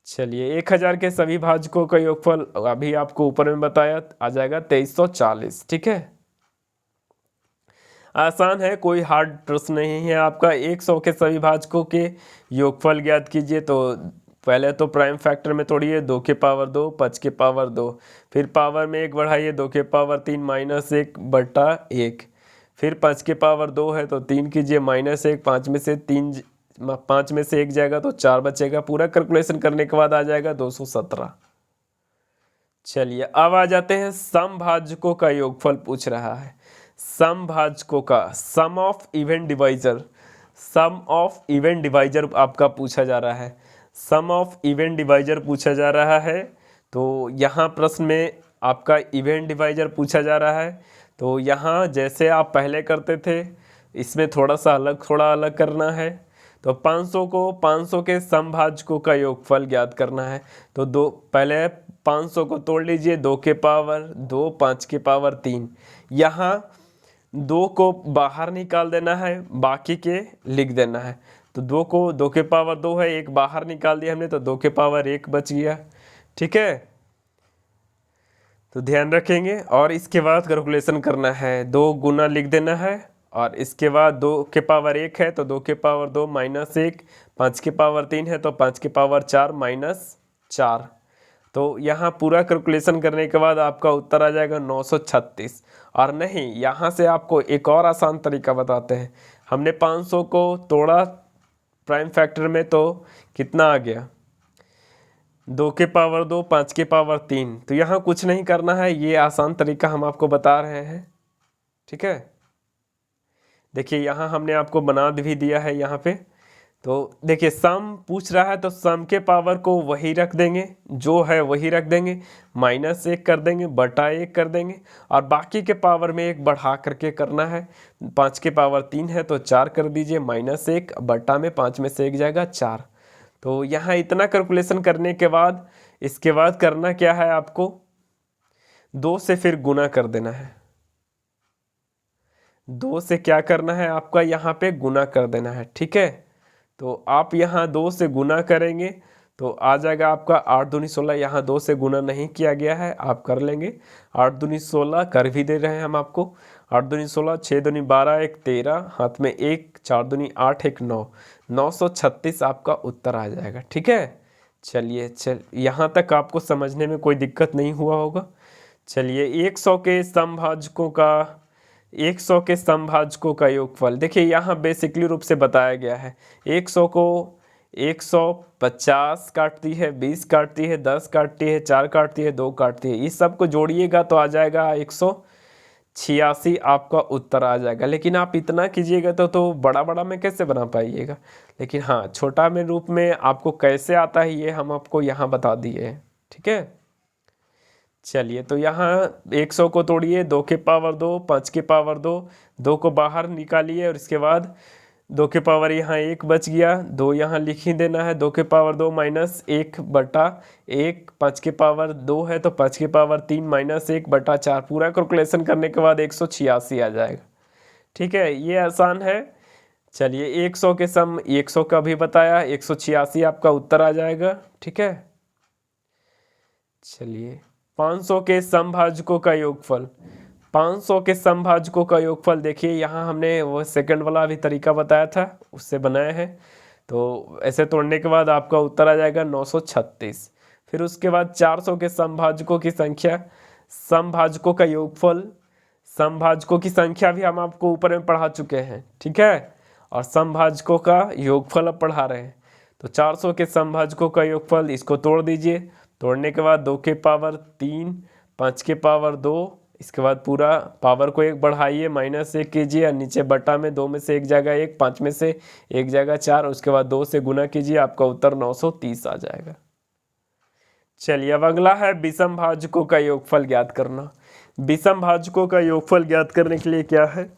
Speaker 1: चलिए 1000 के सभी भाजकों का योगफल अभी आपको ऊपर में बताया, आ जाएगा 2340। ठीक है। आसान है, कोई हार्ड प्रश्न नहीं है आपका। 100 के सभी भाजकों के योगफल ज्ञात कीजिए। तो पहले तो प्राइम फैक्टर में तोड़िए, 2 के पावर 2, 5 के पावर 2, फिर पावर में 1 बढ़ाइए, 2 के पावर 3 -1 बटा 1, फिर 5 के पावर 2 है तो 3 कीजिए, -1 5 में से 1 जाएगा तो 4 बचेगा। पूरा कैलकुलेशन करने के बाद आ जाएगा 217। चलिए अब आ जाते हैं समभाजकों का योगफल पूछ रहा है। समभाजकों का sum of even divisor, sum of even divisor आपका पूछा जा रहा है। सम ऑफ इवन डिवाइजर पूछा जा रहा है। तो यहाँ प्रश्न में आपका इवन डिवाइजर पूछा जा रहा है। तो यहाँ जैसे आप पहले करते थे, इसमें थोड़ा अलग करना है। तो 500 को 500 के समभाजकों का योगफल ज्ञात करना है। तो पहले 500 को तोड़ लीजिए, 2 के पावर 2, 5 के पावर 3, यहाँ 2 को बाहर निकाल देना है, बाकी के लिख देना है। तो 2 के पावर 2 है, 1 बाहर निकाल दिया हमने तो 2 के पावर 1 बच गया। ठीक है। तो ध्यान रखेंगे और इसके बाद कैलकुलेशन करना है, 2 गुना लिख देना है और इसके बाद 2 के पावर 1 है तो 2 के पावर 2 -1, 5 के पावर 3 है तो 5 के पावर 4 -4। तो यहाँ पूरा कैलकुलेशन करने के बाद आपका उत्तर आ जाएगा 936। और नहीं, यहाँ से आपको एक और आसान तरीका बताते हैं। हमने 500 को तोड़ा प्राइम फैक्टर में तो कितना आ गया, 2 के पावर 2, 5 के पावर 3। तो यहाँ कुछ नहीं करना है, ये आसान तरीका हम आपको बता रहे हैं। ठीक है। देखिए यहाँ हमने आपको बना भी दिया है यहाँ पे। तो देखिए सम पूछ रहा है तो सम के पावर को वही रख देंगे, जो है वही रख देंगे, -1 कर देंगे, बटा 1 कर देंगे और बाकी के पावर में 1 बढ़ा करके करना है। 5 के पावर 3 है तो 4 कर दीजिए, -1 बटा में 5 में से 1 जाएगा 4। तो यहाँ इतना कैलकुलेशन करने के बाद इसके बाद करना क्या है, आपको 2 से फिर गुना कर देना है। 2 से क्या करना है, आपका यहाँ पे गुना कर देना है। ठीक है। तो आप यहाँ 2 से गुना करेंगे तो आ जाएगा आपका 8 दूनी 16। यहाँ 2 से गुना नहीं किया गया है, आप कर लेंगे। 8 दूनी 16 कर भी दे रहे हैं हम आपको। 8 दूनी 16, 6 दूनी 12, 1 13, हाथ में 1, 4 दूनी 8, 1 9, 936 आपका उत्तर आ जाएगा। ठीक है। चलिए यहाँ तक आपको समझने में कोई दिक्कत नहीं हुआ होगा। चलिए 100 के समभाजकों का 100 के समभाजकों का योगफल देखिए यहाँ बेसिकली रूप से बताया गया है। 100 को 150 काटती है, 20 काटती है, 10 काटती है, 4 काटती है, 2 काटती है। इस सब को जोड़िएगा तो आ जाएगा 186 आपका उत्तर आ जाएगा। लेकिन आप इतना कीजिएगा तो बड़ा बड़ा में कैसे बना पाइएगा। लेकिन हाँ, छोटा में रूप में आपको कैसे आता है ये हम आपको यहाँ बता दिए हैं। ठीक है, चलिए तो यहाँ 100 को तोड़िए, 2 के पावर 2, 5 के पावर 2, 2 को बाहर निकालिए और इसके बाद 2 के पावर यहाँ 1 बच गया, 2 यहाँ लिख ही देना है। 2 के पावर 2 माइनस 1/1, 5 के पावर 2 है तो 5 के पावर 3 माइनस 1/4, पूरा कैलकुलेशन करने के बाद 186 आ जाएगा। ठीक है, ये आसान है। चलिए 100 के सम 100 का भी बताया, 186 आपका उत्तर आ जाएगा। ठीक है, चलिए 500 के समभाजकों का योगफल। 500 के समभाजकों का योगफल देखिए, यहाँ हमने वो सेकंड वाला अभी तरीका बताया था उससे बनाया है। तो ऐसे तोड़ने के बाद आपका उत्तर आ जाएगा 936। फिर उसके बाद 400 के समभाजकों की संख्या, समभाजकों का योगफल। समभाजकों की संख्या भी हम आपको ऊपर में पढ़ा चुके हैं। ठीक है, और समभाजकों का योगफल अब पढ़ा रहे हैं। तो 400 के समभाजकों का योगफल, इसको तोड़ दीजिए। तोड़ने के बाद 2 के पावर 3, 5 के पावर 2, इसके बाद पूरा पावर को 1 बढ़ाइए, -1 कीजिए और नीचे बटा में 2 में से 1 जाएगा 1, 5 में से 1 जाएगा 4, उसके बाद 2 से गुना कीजिए, आपका उत्तर 930 आ जाएगा। चलिए अब अगला है विषम भाजकों का योगफल ज्ञात करना। विषम भाजकों का योगफल ज्ञात करने के लिए क्या है,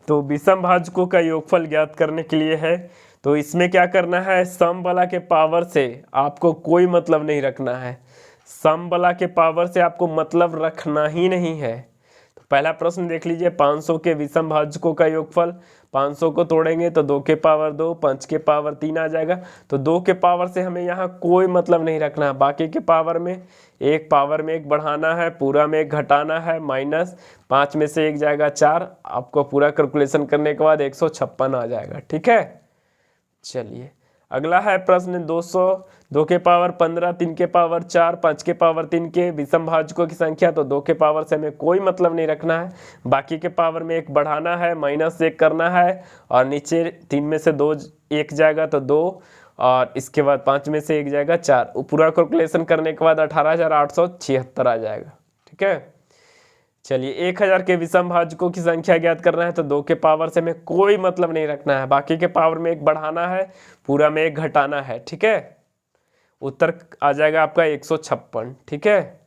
Speaker 1: तो विषम भाजकों का योगफल ज्ञात करने के लिए है तो इसमें क्या करना है, सम वाला के पावर से आपको कोई मतलब नहीं रखना है। सम वाला के पावर से आपको मतलब रखना ही नहीं है। तो पहला प्रश्न देख लीजिए, 500 के विषम भाजकों का योगफल। 500 को तोड़ेंगे तो 2 के पावर 2, 5 के पावर 3 आ जाएगा। तो 2 के पावर से हमें यहाँ कोई मतलब नहीं रखना है। बाकी के पावर में एक बढ़ाना है, पूरा में 1 घटाना है, -5 में से 1 जाएगा 4। आपको पूरा कैलकुलेशन करने के बाद 156 आ जाएगा। ठीक है, चलिए अगला है प्रश्न 200। 2 के पावर 15, 3 के पावर 4, 5 के पावर 3 के विषम भाजकों की संख्या। तो 2 के पावर से हमें कोई मतलब नहीं रखना है। बाकी के पावर में 1 बढ़ाना है, -1 करना है और नीचे 3 में से 2 1 जाएगा तो 2 और इसके बाद 5 में से 1 जाएगा 4। पूरा कैलकुलेशन करने के बाद 18,876 आ जाएगा। ठीक है, चलिए 1000 के विषम भाजकों की संख्या ज्ञात करना है तो 2 के पावर से हमें कोई मतलब नहीं रखना है। बाकी के पावर में 1 बढ़ाना है, पूरा में 1 घटाना है। ठीक है, उत्तर आ जाएगा आपका 156। ठीक है,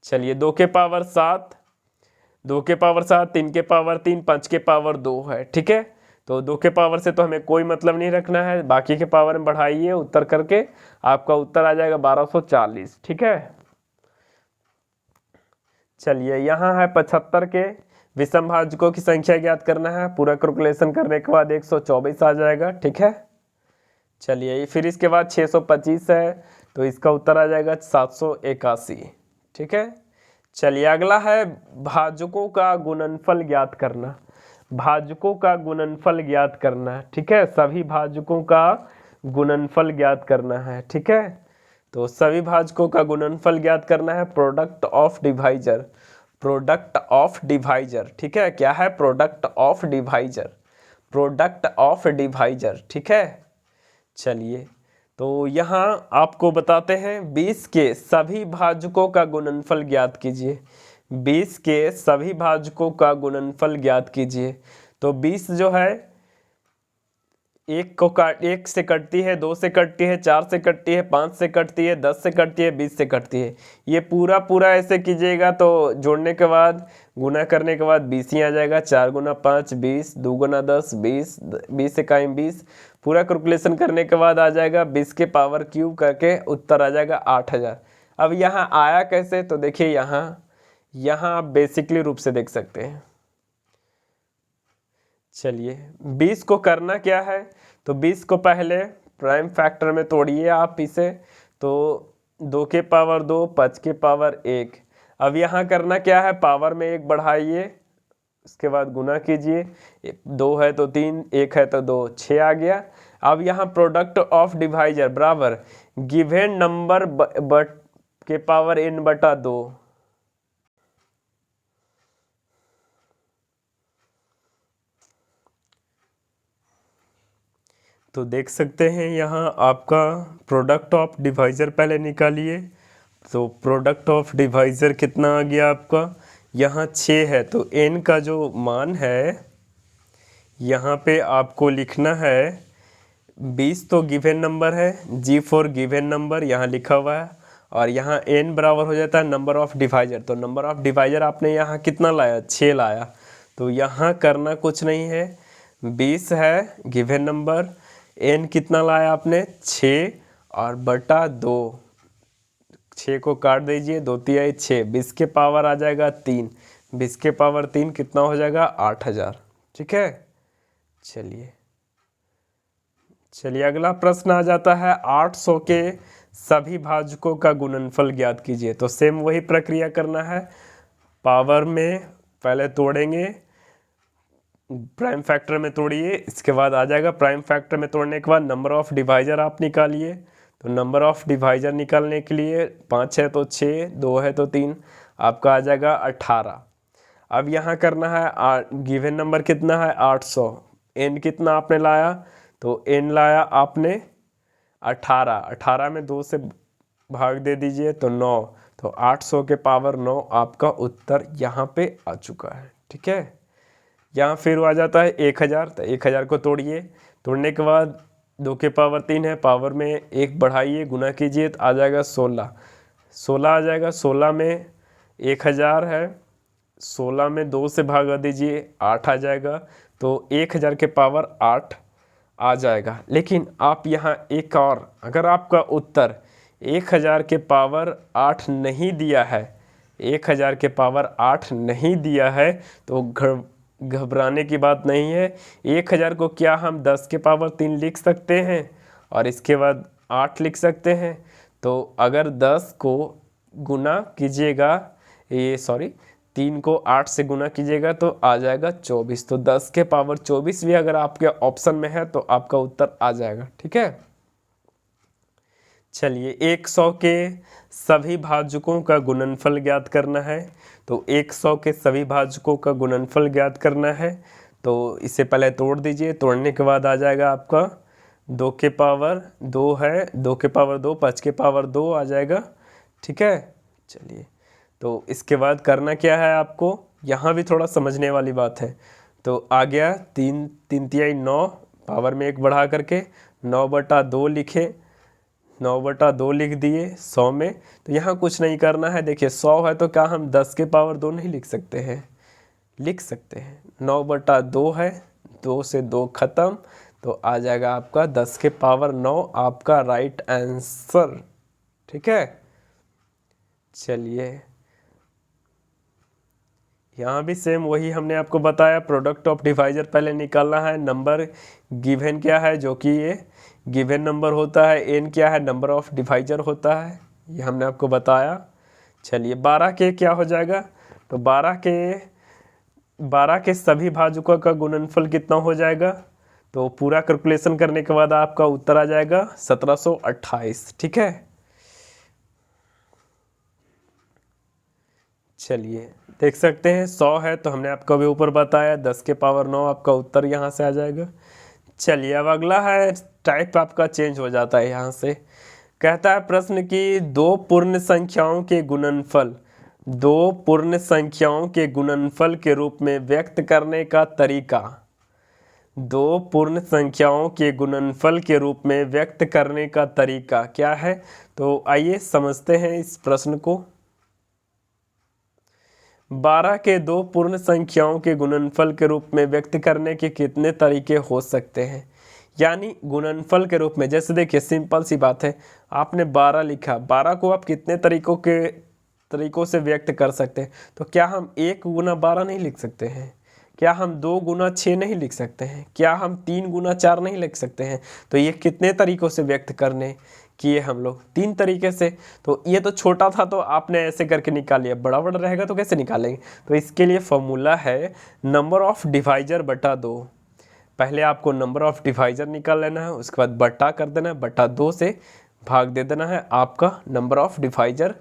Speaker 1: चलिए 2 के पावर 7, 2 के पावर 7, 3 के पावर 3, 5 के पावर 2 है। ठीक है, तो 2 के पावर से तो हमें कोई मतलब नहीं रखना है। बाकी के पावर में बढ़ाइए उत्तर करके, आपका उत्तर आ जाएगा 1240। ठीक है, चलिए यहाँ है 75 के विषम भाजकों की संख्या ज्ञात करना है। पूरा कैलकुलेशन करने के बाद 124 आ जाएगा। ठीक है, चलिए फिर इसके बाद 625 है तो इसका उत्तर आ जाएगा 781। ठीक है, चलिए अगला है भाजकों का गुणनफल ज्ञात करना। भाजकों का गुणनफल ज्ञात करना। ठीक है, सभी भाजकों का गुणनफल ज्ञात करना है। ठीक है, तो सभी भाजकों का गुणनफल ज्ञात करना है, product of divisor. Product of divisor, ठीक है, क्या है, product of divisor, product of divisor. ठीक है, चलिए तो यहाँ आपको बताते हैं 20 के सभी भाजकों का गुणनफल ज्ञात कीजिए। 20 के सभी भाजकों का गुणनफल ज्ञात कीजिए। तो 20 जो है 1 से कटती है, 2 से कटती है, 4 से कटती है, 5 से कटती है, 10 से कटती है, 20 से कटती है। ये पूरा ऐसे कीजिएगा तो जोड़ने के बाद गुना करने के बाद 20 ही आ जाएगा। 4 गुना 5 20, 2 गुना 10 20, 20 इकाई 20। पूरा कैलकुलेशन करने के बाद आ जाएगा 20 के पावर क्यूब करके उत्तर आ जाएगा 8000। अब यहाँ आया कैसे, तो देखिए यहाँ आप बेसिकली रूप से देख सकते हैं। चलिए 20 को करना क्या है, तो 20 को पहले प्राइम फैक्टर में तोड़िए आप इसे। तो 2 के पावर 2, 5 के पावर 1। अब यहाँ करना क्या है, पावर में 1 बढ़ाइए, उसके बाद गुना कीजिए। 2 है तो 3, 1 है तो 2, 6 आ गया। अब यहाँ प्रोडक्ट ऑफ डिवाइजर बराबर गिवन नंबर बट के पावर n/2। तो देख सकते हैं यहाँ आपका प्रोडक्ट ऑफ डिवाइज़र पहले निकालिए। तो प्रोडक्ट ऑफ डिवाइज़र कितना आ गया आपका, यहाँ 6 है तो n का जो मान है यहाँ पे आपको लिखना है 20 तो गिवन नंबर है, G फॉर गिवन नंबर यहाँ लिखा हुआ है, और यहाँ n बराबर हो जाता है नंबर ऑफ डिवाइज़र। तो नंबर ऑफ डिवाइज़र आपने यहाँ कितना लाया, 6 लाया। तो यहाँ करना कुछ नहीं है, 20 है गिवन नंबर, n कितना लाया आपने 6 और बटा 2, 6 को काट दीजिए, 2 तिहाई 6, 20 के पावर आ जाएगा 3, 20 के पावर 3 कितना हो जाएगा 8000। ठीक है, चलिए अगला प्रश्न आ जाता है 800 के सभी भाजकों का गुणनफल ज्ञात कीजिए। तो सेम वही प्रक्रिया करना है, पावर में पहले तोड़ेंगे, प्राइम फैक्टर में तोड़िए, इसके बाद आ जाएगा प्राइम फैक्टर में तोड़ने के बाद नंबर ऑफ डिवाइज़र आप निकालिए। तो नंबर ऑफ डिवाइज़र निकालने के लिए 5 है तो 6, 2 है तो 3, आपका आ जाएगा 18। अब यहाँ करना है गिवन नंबर कितना है 800, n कितना आपने लाया, तो n लाया आपने 18, 18 में 2 से भाग दे दीजिए तो 9, तो 800 के पावर 9 आपका उत्तर यहाँ पे आ चुका है। ठीक है, यहाँ फिर आ जाता है 1000, तो 1000 को तोड़िए, तोड़ने के बाद 2 के पावर 3 है, पावर में 1 बढ़ाइए, गुना कीजिए तो आ जाएगा 16, 16 आ जाएगा, 16 में 1000 है, 16 में 2 से भागा दीजिए 8 आ जाएगा, तो 1000 के पावर 8 आ जाएगा। लेकिन आप यहाँ एक और, अगर आपका उत्तर 1000 के पावर 8 नहीं दिया है, 1000 के पावर 8 नहीं दिया है तो घबराने की बात नहीं है। 1000 को क्या हम 10 के पावर 3 लिख सकते हैं और इसके बाद 8 लिख सकते हैं। तो अगर 10 को गुना कीजिएगा, 3 को 8 से गुना कीजिएगा तो आ जाएगा 24। तो 10 के पावर 24 भी अगर आपके ऑप्शन में है तो आपका उत्तर आ जाएगा। ठीक है, चलिए 100 के सभी भाजकों का गुणनफल ज्ञात करना है। तो 100 के सभी भाजकों का गुणनफल ज्ञात करना है, तो इसे पहले तोड़ दीजिए, तोड़ने के बाद आ जाएगा आपका 2 के पावर 2 है, 2 के पावर 2, 5 के पावर 2 आ जाएगा। ठीक है, चलिए तो इसके बाद करना क्या है आपको, यहाँ भी थोड़ा समझने वाली बात है। तो आ गया 3 तिहाई 9, पावर में 1 बढ़ा करके 9/2 लिखे, 9/2 लिख दिए 100 में। तो यहाँ कुछ नहीं करना है, देखिए 100 है तो क्या हम 10 के पावर 2 नहीं लिख सकते हैं, लिख सकते हैं। 9/2 है, 2 से 2 खत्म, तो आ जाएगा आपका 10 के पावर 9 आपका राइट आंसर। ठीक है, चलिए यहाँ भी सेम वही हमने आपको बताया, प्रोडक्ट ऑफ डिवाइज़र पहले निकालना है, नंबर गिवन क्या है जो कि ये गिवन नंबर होता है, n क्या है नंबर ऑफ डिवाइज़र होता है, ये हमने आपको बताया। चलिए 12 के क्या हो जाएगा, तो 12 के सभी भाजकों का गुणनफल कितना हो जाएगा, तो पूरा कैलकुलेशन करने के बाद आपका उत्तर आ जाएगा 1728। ठीक है, चलिए देख सकते हैं 100 है तो हमने आपको अभी ऊपर बताया, 10 के पावर 9 आपका उत्तर यहाँ से आ जाएगा। चलिए अब अगला है, टाइप आपका चेंज हो जाता है यहाँ से। कहता है प्रश्न कि दो पूर्ण संख्याओं के गुणनफल के रूप में व्यक्त करने का तरीका, दो पूर्ण संख्याओं के गुणनफल के रूप में व्यक्त करने का तरीका क्या है। तो आइए समझते हैं इस प्रश्न को। 12 के दो पूर्ण संख्याओं के गुणनफल के रूप में व्यक्त करने के कितने तरीके हो सकते हैं। यानी गुणनफल के रूप में, जैसे देखिए सिंपल सी बात है, आपने 12 लिखा, 12 को आप कितने तरीकों से व्यक्त कर सकते हैं। तो क्या हम 1 गुना 12 नहीं लिख सकते हैं, क्या हम 2 गुना 6 नहीं लिख सकते हैं, क्या हम 3 गुना 4 नहीं लिख सकते हैं। तो ये कितने तरीकों से व्यक्त करने किए हम लोग, 3 तरीके से। तो ये तो छोटा था तो आपने ऐसे करके निकाल लिया, बड़ा बड़ा रहेगा तो कैसे निकालेंगे। तो इसके लिए फॉर्मूला है नंबर ऑफ डिवाइज़र बटा 2। पहले आपको नंबर ऑफ डिवाइज़र निकाल लेना है, उसके बाद बटा कर देना है, बटा 2 से भाग दे देना है, आपका नंबर ऑफ डिवाइज़र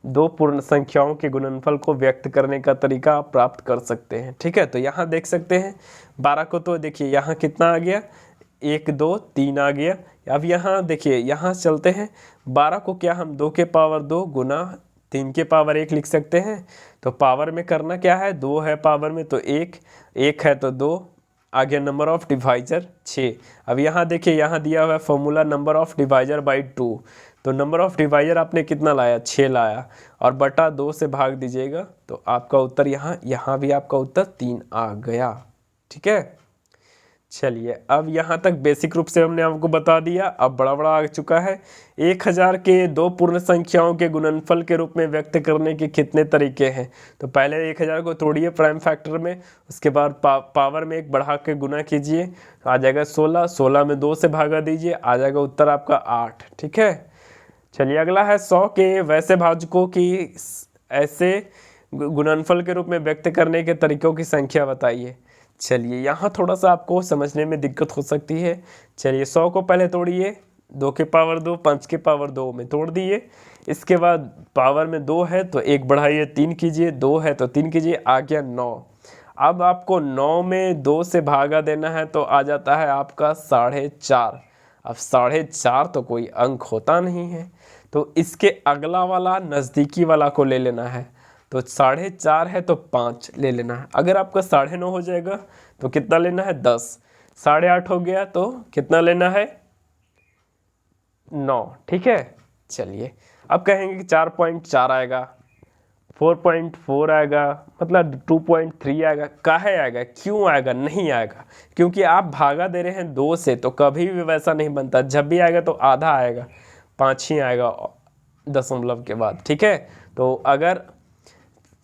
Speaker 1: दो पूर्ण संख्याओं के गुणनफल को व्यक्त करने का तरीका आप प्राप्त कर सकते हैं। ठीक है, तो यहाँ देख सकते हैं 12 को, तो देखिए यहाँ कितना आ गया 1 2 3 आ गया। अब यहाँ देखिए, यहाँ चलते हैं, 12 को क्या हम 2 के पावर 2 गुना 3 के पावर 1 लिख सकते हैं। तो पावर में करना क्या है, 2 है पावर में तो 1, 1 है तो 2, आ गया नंबर ऑफ डिवाइजर 6। अब यहाँ देखिए, यहाँ दिया हुआ है formula number of divisor by 2, तो नंबर ऑफ डिवाइजर आपने कितना लाया, 6 लाया, और बटा 2 से भाग दीजिएगा तो आपका उत्तर यहाँ भी आपका उत्तर 3 आ गया। ठीक है, चलिए अब यहाँ तक बेसिक रूप से हमने आपको बता दिया। अब बड़ा बड़ा आ चुका है, 1000 के दो पूर्ण संख्याओं के गुणनफल के रूप में व्यक्त करने के कितने तरीके हैं। तो पहले 1000 को तोड़िए प्राइम फैक्टर में, उसके बाद पावर में 1 बढ़ा के गुना कीजिए, आ जाएगा 16, 16 में 2 से भागा दीजिए, आ जाएगा उत्तर आपका 8। ठीक है, चलिए अगला है 100 के वैसे भाजकों की ऐसे गुणनफल के रूप में व्यक्त करने के तरीकों की संख्या बताइए। चलिए यहाँ थोड़ा सा आपको समझने में दिक्कत हो सकती है। चलिए 100 को पहले तोड़िए, 2 के पावर 2 5 के पावर 2 में तोड़ दिए, इसके बाद पावर में 2 है तो 1 बढ़ाइए 3 कीजिए, 2 है तो 3 कीजिए, आ गया 9। अब आपको 9 में 2 से भागा देना है तो आ जाता है आपका 4.5। अब 4.5 तो कोई अंक होता नहीं है, तो इसके अगला वाला नज़दीकी वाला को ले लेना है। तो 4.5 है तो 5 ले लेना है। अगर आपका 9.5 हो जाएगा तो कितना लेना है, 10। 8.5 हो गया तो कितना लेना है, 9। ठीक है, चलिए अब कहेंगे कि 4.4 आएगा, 4.4 आएगा, मतलब 2.3 आएगा। काहे आएगा, क्यों आएगा, नहीं आएगा, क्योंकि आप भागा दे रहे हैं 2 से, तो कभी भी वैसा नहीं बनता। जब भी आएगा तो आधा आएगा, 5 ही आएगा दशमलव के बाद। ठीक है, तो अगर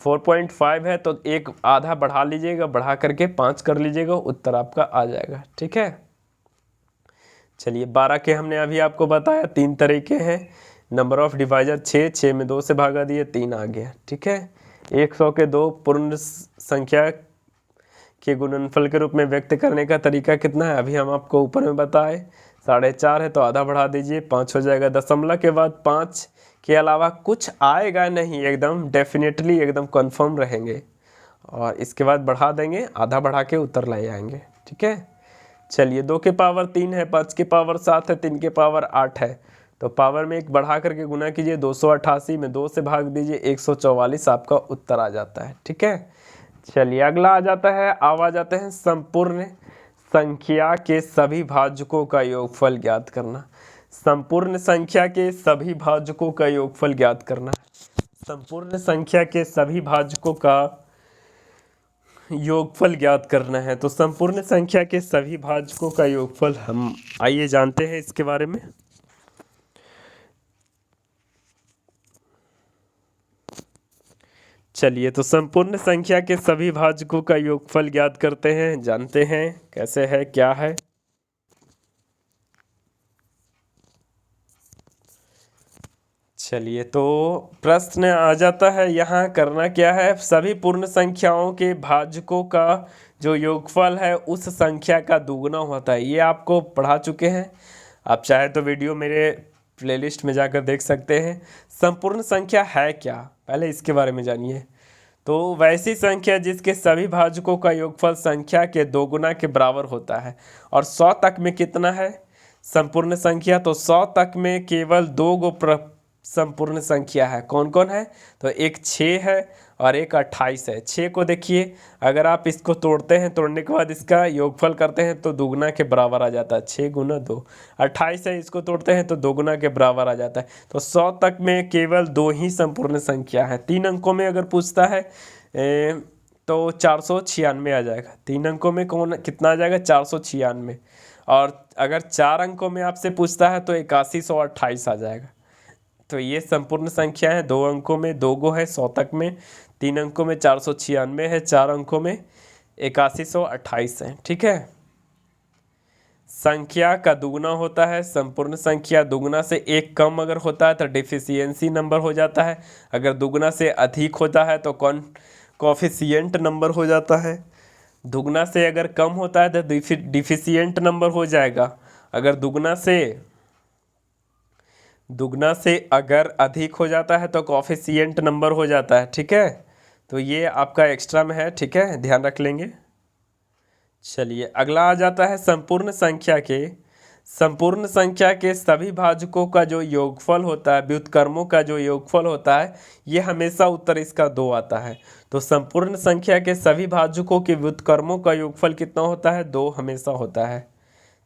Speaker 1: 4.5 है तो एक आधा बढ़ा लीजिएगा, बढ़ा करके 5 कर लीजिएगा, उत्तर आपका आ जाएगा। ठीक है, चलिए 12 के हमने अभी आपको बताया 3 तरीके हैं। नंबर ऑफ डिवाइजर 6, 6 में 2 से भागा दिए, 3 आ गया। ठीक है, 100 के दो पूर्ण संख्या के गुणनफल के रूप में व्यक्त करने का तरीका कितना है, अभी हम आपको ऊपर में बताए। 4.5 है तो आधा बढ़ा दीजिए, 5 हो जाएगा। दशमलव के बाद 5 के अलावा कुछ आएगा नहीं, एकदम डेफिनेटली एकदम कंफर्म रहेंगे, और इसके बाद बढ़ा देंगे, आधा बढ़ा के उत्तर ले आएंगे। ठीक है, चलिए 2 के पावर 3 है, 5 के पावर 7 है, 3 के पावर 8 है, तो पावर में 1 बढ़ा करके गुना कीजिए, 288 में 2 से भाग दीजिए, 144 आपका उत्तर आ जाता है। ठीक है, चलिए अगला आ जाता है, आ जाते हैं संपूर्ण संख्या के सभी भाजकों का योगफल ज्ञात करना। संपूर्ण संख्या के सभी भाजकों का योगफल ज्ञात करना। संपूर्ण संख्या के सभी भाजकों का योगफल ज्ञात करना है। तो संपूर्ण संख्या के सभी भाजकों का योगफल हम आइए जानते हैं इसके बारे में। चलिए तो संपूर्ण संख्या के सभी भाजकों का योगफल ज्ञात करते हैं, जानते हैं कैसे है, क्या है। चलिए तो प्रश्न आ जाता है, यहाँ करना क्या है, सभी पूर्ण संख्याओं के भाजकों का जो योगफल है उस संख्या का दुगुना होता है। ये आपको पढ़ा चुके हैं, आप चाहे तो वीडियो मेरे प्लेलिस्ट में जाकर देख सकते हैं। संपूर्ण संख्या है क्या, पहले इसके बारे में जानिए। तो वैसी संख्या जिसके सभी भाजकों का योगफल संख्या के दोगुना के बराबर होता है। और 100 तक में कितना है संपूर्ण संख्या, तो 100 तक में केवल 2 संपूर्ण संख्या है। कौन कौन है, तो एक 6 है और एक 28 है। 6 को देखिए, अगर आप इसको तोड़ते हैं, तोड़ने के बाद इसका योगफल करते हैं तो दुगुना के बराबर आ जाता है, 6 गुना 2। 28 है, इसको तोड़ते हैं तो दोगुना के बराबर आ जाता है। तो 100 तक में केवल 2 ही संपूर्ण संख्या है। 3 अंकों में अगर पूछता है तो 496 आ जाएगा। 3 अंकों में कौन कितना आ जाएगा, 496। और अगर 4 अंकों में आपसे पूछता है तो 8128 आ जाएगा। तो ये संपूर्ण संख्या है, 2 अंकों में 2 गो है 100 तक में, 3 अंकों में 496 है, 4 अंकों में 8128 है। ठीक है, संख्या का दुगुना होता है। संपूर्ण संख्या दुगुना से 1 कम अगर होता है तो डिफिशियंसी नंबर हो जाता है। अगर दुगुना से अधिक होता है तो कोफिशिएंट नंबर हो जाता है। दुगुना से अगर कम होता है तो डिफिशियंट नंबर हो जाएगा। अगर दुगुना से अगर अधिक हो जाता है तो कोफिशिएंट नंबर हो जाता है। ठीक है, तो ये आपका एक्स्ट्रा में है। ठीक है, ध्यान रख लेंगे। चलिए अगला आ जाता है संपूर्ण संख्या के सभी भाजकों का जो योगफल होता है, व्युत्क्रमों का जो योगफल होता है, ये हमेशा उत्तर इसका 2 आता है। तो संपूर्ण संख्या के सभी भाजकों के व्युत्क्रमों का योगफल कितना होता है? 2 हमेशा होता है।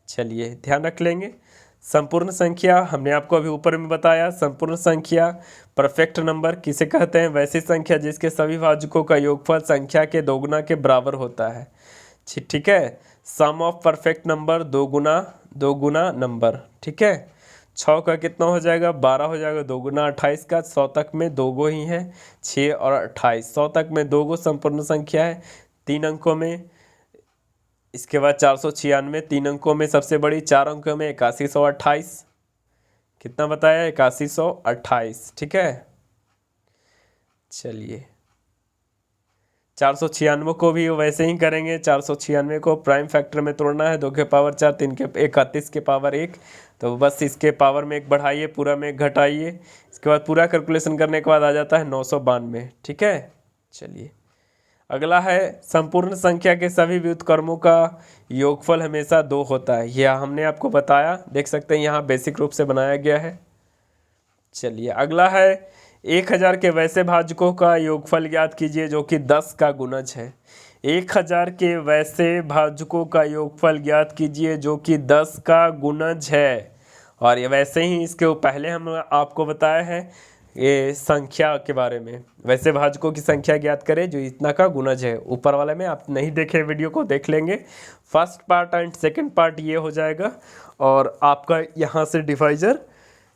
Speaker 1: चलिए ध्यान रख लेंगे। संपूर्ण संख्या हमने आपको अभी ऊपर में बताया, संपूर्ण संख्या परफेक्ट नंबर किसे कहते हैं? वैसी संख्या जिसके सभी भाजकों का योगफल संख्या के दोगुना के बराबर होता है। ठीक है, सम ऑफ परफेक्ट नंबर दो गुना नंबर। ठीक है, 6 का कितना हो जाएगा? 12 हो जाएगा। 2 गुना 28 का 100 तक में 2 गो ही है, 6 और 28। 100 तक में 2 गो संपूर्ण संख्या है 3 अंकों में। इसके बाद 496 3 अंकों में सबसे बड़ी, 4 अंकों में 8128। कितना बताया? 8128। ठीक है, चलिए 496 को भी वैसे ही करेंगे। 496 को प्राइम फैक्टर में तोड़ना है, 2 के पावर 4, 3 के 31 के पावर 1। तो बस इसके पावर में 1 बढ़ाइए, पूरा में 1 घटाइए। इसके बाद पूरा कैलकुलेशन करने के बाद आ जाता है 992। ठीक है, चलिए अगला है संपूर्ण संख्या के सभी व्युत्क्रमों का योगफल हमेशा 2 होता है। यह हमने आपको बताया, देख सकते हैं यहाँ बेसिक रूप से बनाया गया है। चलिए अगला है 1000 के वैसे भाजकों का योगफल ज्ञात कीजिए जो कि 10 का गुणज है। 1000 के वैसे भाजकों का योगफल ज्ञात कीजिए जो कि 10 का गुणज है। और ये वैसे ही इसके पहले हम आपको बताया है ये संख्या के बारे में, वैसे भाजकों की संख्या ज्ञात करें जो इतना का गुणज है। ऊपर वाले में आप नहीं देखे वीडियो को देख लेंगे, first part and second part ये हो जाएगा और आपका यहाँ से डिवाइजर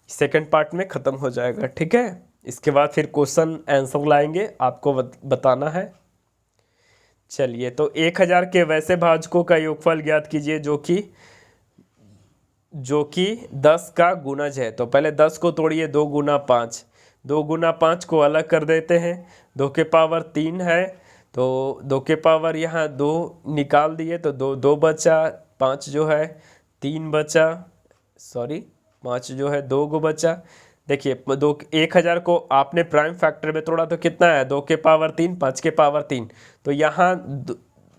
Speaker 1: सेकंड पार्ट में ख़त्म हो जाएगा। ठीक है, इसके बाद फिर क्वेश्चन आंसर लाएंगे, आपको बताना है। चलिए तो 1000 के वैसे भाजकों का योगफल ज्ञात कीजिए जो कि 10 का गुणज है। तो पहले 10 को तोड़िए, 2 गुना 5। 2 गुना 5 को अलग कर देते हैं, 2 के पावर 3 है तो 2 के पावर यहाँ 2 निकाल दिए तो 2 बचा, 5 जो है 3 बचा, 5 जो है 2 गो बचा। देखिए 1000 को आपने प्राइम फैक्टर में तोड़ा तो कितना है? 2 के पावर 3, 5 के पावर 3। तो यहाँ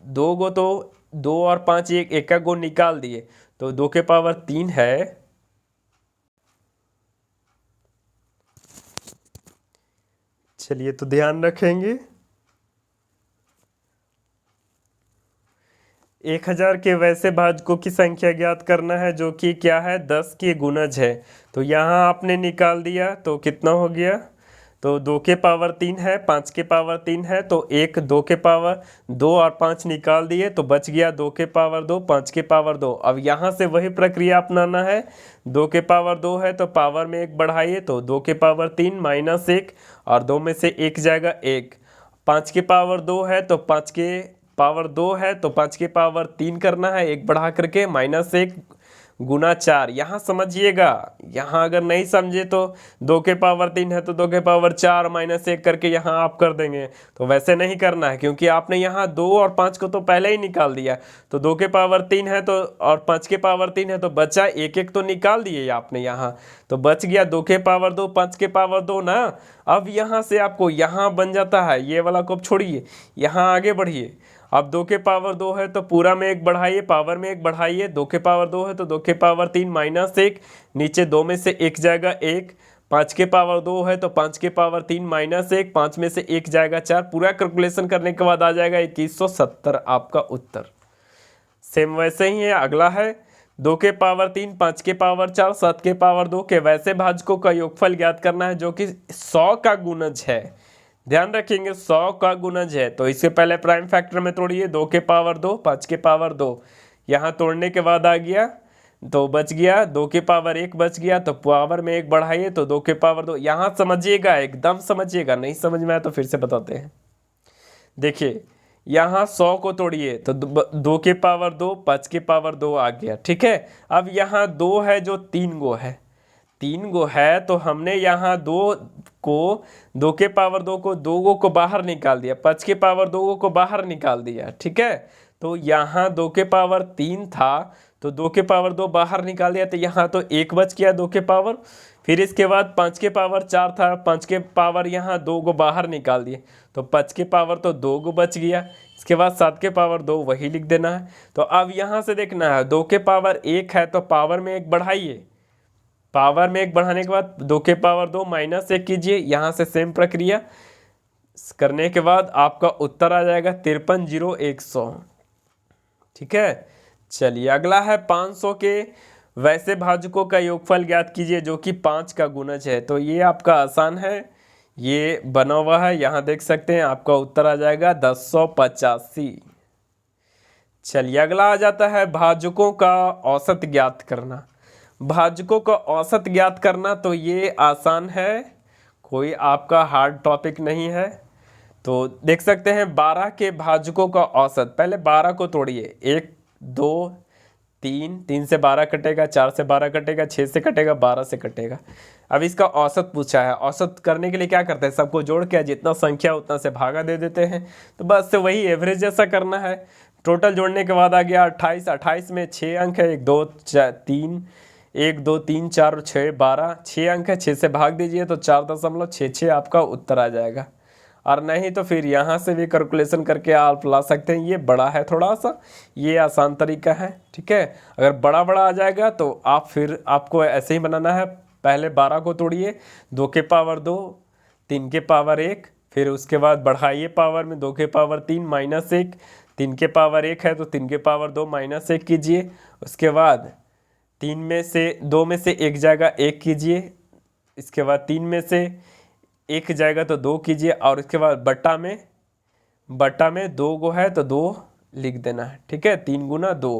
Speaker 1: 2 गो तो 2 और 5 एक गो निकाल दिए तो 2 के पावर 3 है। चलिए तो ध्यान रखेंगे 1000 के वैसे भाजकों की संख्या ज्ञात करना है जो कि क्या है? 10 के गुणज है। तो यहाँ आपने निकाल दिया तो कितना हो गया? तो 2 के पावर 3 है, 5 के पावर 3 है तो 2 के पावर 2 और 5 निकाल दिए तो बच गया 2 के पावर 2, 5 के पावर 2। अब यहाँ से वही प्रक्रिया अपनाना है। 2 के पावर 2 है तो पावर में 1 बढ़ाइए तो 2 के पावर 3 माइनस 1 और 2 में से 1 जाएगा 1। 5 के पावर 2 है तो 5 के पावर 2 है तो 5 के पावर 3 करना है, 1 बढ़ा करके माइनस 1 गुना 4। यहाँ समझिएगा, यहाँ अगर नहीं समझे तो 2 के पावर 3 है तो 2 के पावर 4 माइनस 1 करके यहाँ आप कर देंगे। तो वैसे नहीं करना है क्योंकि आपने यहाँ 2 और 5 को तो पहले ही निकाल दिया। तो 2 के पावर 3 है तो और 5 के पावर 3 है तो बचा 1 तो निकाल दिए आपने यहाँ, तो बच गया 2 के पावर 2, 5 के पावर 2 ना। अब यहाँ से आपको यहाँ बन जाता है, ये वाला को छोड़िए, यहाँ आगे बढ़िए। अब 2 के पावर 2 है तो पूरा में 1 बढ़ाइए, पावर में 1 बढ़ाइए। 2 के पावर 2 है तो 2 के पावर 3 माइनस 1, नीचे 2 में से 1 जाएगा 1। 5 के पावर 2 है तो 5 के पावर 3 माइनस 1, 5 में से 1 जाएगा 4। पूरा कैलकुलेशन करने के बाद आ जाएगा 2170 आपका उत्तर। सेम वैसे ही है, अगला है 2 के पावर 3, 5 के पावर 4, 7 के पावर 2 के वैसे भाजकों का योगफल ज्ञात करना है जो कि 100 का गुणज है। ध्यान रखेंगे 100 का गुणज है तो इससे पहले प्राइम फैक्टर में तोड़िए, 2 के पावर 2, 5 के पावर 2। यहाँ तोड़ने के बाद आ गया तो बच गया 2 के पावर 1 बच गया तो पावर में 1 बढ़ाइए तो 2 के पावर 2। यहाँ समझिएगा, एकदम समझिएगा, नहीं समझ में आया तो फिर से बताते हैं। देखिए यहाँ 100 को तोड़िए तो 2 के पावर 2, 5 के पावर 2 आ गया। ठीक है, अब यहाँ 2 है जो 3 गो है, 3 गो है तो हमने यहाँ 2 के पावर 2 को 2 गो को बाहर निकाल दिया, 5 के पावर 2 गो को बाहर निकाल दिया। ठीक है, तो यहाँ 2 के पावर 3 था तो 2 के पावर 2 बाहर निकाल दिया तो यहाँ तो 1 बच गया 2 के पावर। फिर इसके बाद 5 के पावर 4 था, 5 के पावर यहाँ 2 को बाहर निकाल दिए तो 5 के पावर तो 2 को बच गया। इसके बाद 7 के पावर 2 वही लिख देना है। तो अब यहाँ से देखना है 2 के पावर 1 है तो पावर में 1 बढ़ाइए, पावर में 1 बढ़ाने के बाद 2 के पावर 2 माइनस 1 कीजिए, यहाँ से सेम प्रक्रिया करने के बाद आपका उत्तर आ जाएगा 530100। ठीक है, चलिए अगला है 500 के वैसे भाजकों का योगफल ज्ञात कीजिए जो कि 5 का गुणज है। तो ये आपका आसान है, ये बना हुआ है, यहाँ देख सकते हैं, आपका उत्तर आ जाएगा 1085। चलिए अगला आ जाता है भाजकों का औसत ज्ञात करना। भाजकों का औसत ज्ञात करना तो ये आसान है, कोई आपका हार्ड टॉपिक नहीं है। तो देख सकते हैं 12 के भाजकों का औसत, पहले 12 को तोड़िए, 1 2 3, 3 से 12 कटेगा, 4 से 12 कटेगा, 6 से कटेगा, 12 से कटेगा। अब इसका औसत पूछा है, औसत करने के लिए क्या करते हैं, सबको जोड़ के जितना संख्या उतना से भागा दे देते हैं। तो बस वही एवरेज जैसा करना है। टोटल जोड़ने के बाद आ गया 28, 28 में 6 अंक है, 1 2 3 1 2 3 4 और 6 12, 6 अंक है, 6 से भाग दीजिए तो 4.66 आपका उत्तर आ जाएगा। और नहीं तो फिर यहाँ से भी कैलकुलेशन करके आप ला सकते हैं, ये बड़ा है थोड़ा सा, ये आसान तरीका है। ठीक है, अगर बड़ा बड़ा आ जाएगा तो आप फिर आपको ऐसे ही बनाना है, पहले 12 को तोड़िए, 2 के पावर 2, 3 के पावर 1, फिर उसके बाद बढ़ाइए पावर में, 2 के पावर 3 माइनस 1, 3 के पावर 1 है तो 3 के पावर 2 माइनस 1 कीजिए। उसके बाद 3 में से 2 में से 1 जाएगा 1 कीजिए, इसके बाद 3 में से 1 जाएगा तो 2 कीजिए, और इसके बाद बट्टा में 2 गो है तो 2 लिख देना है। ठीक है, 3 गुना 2,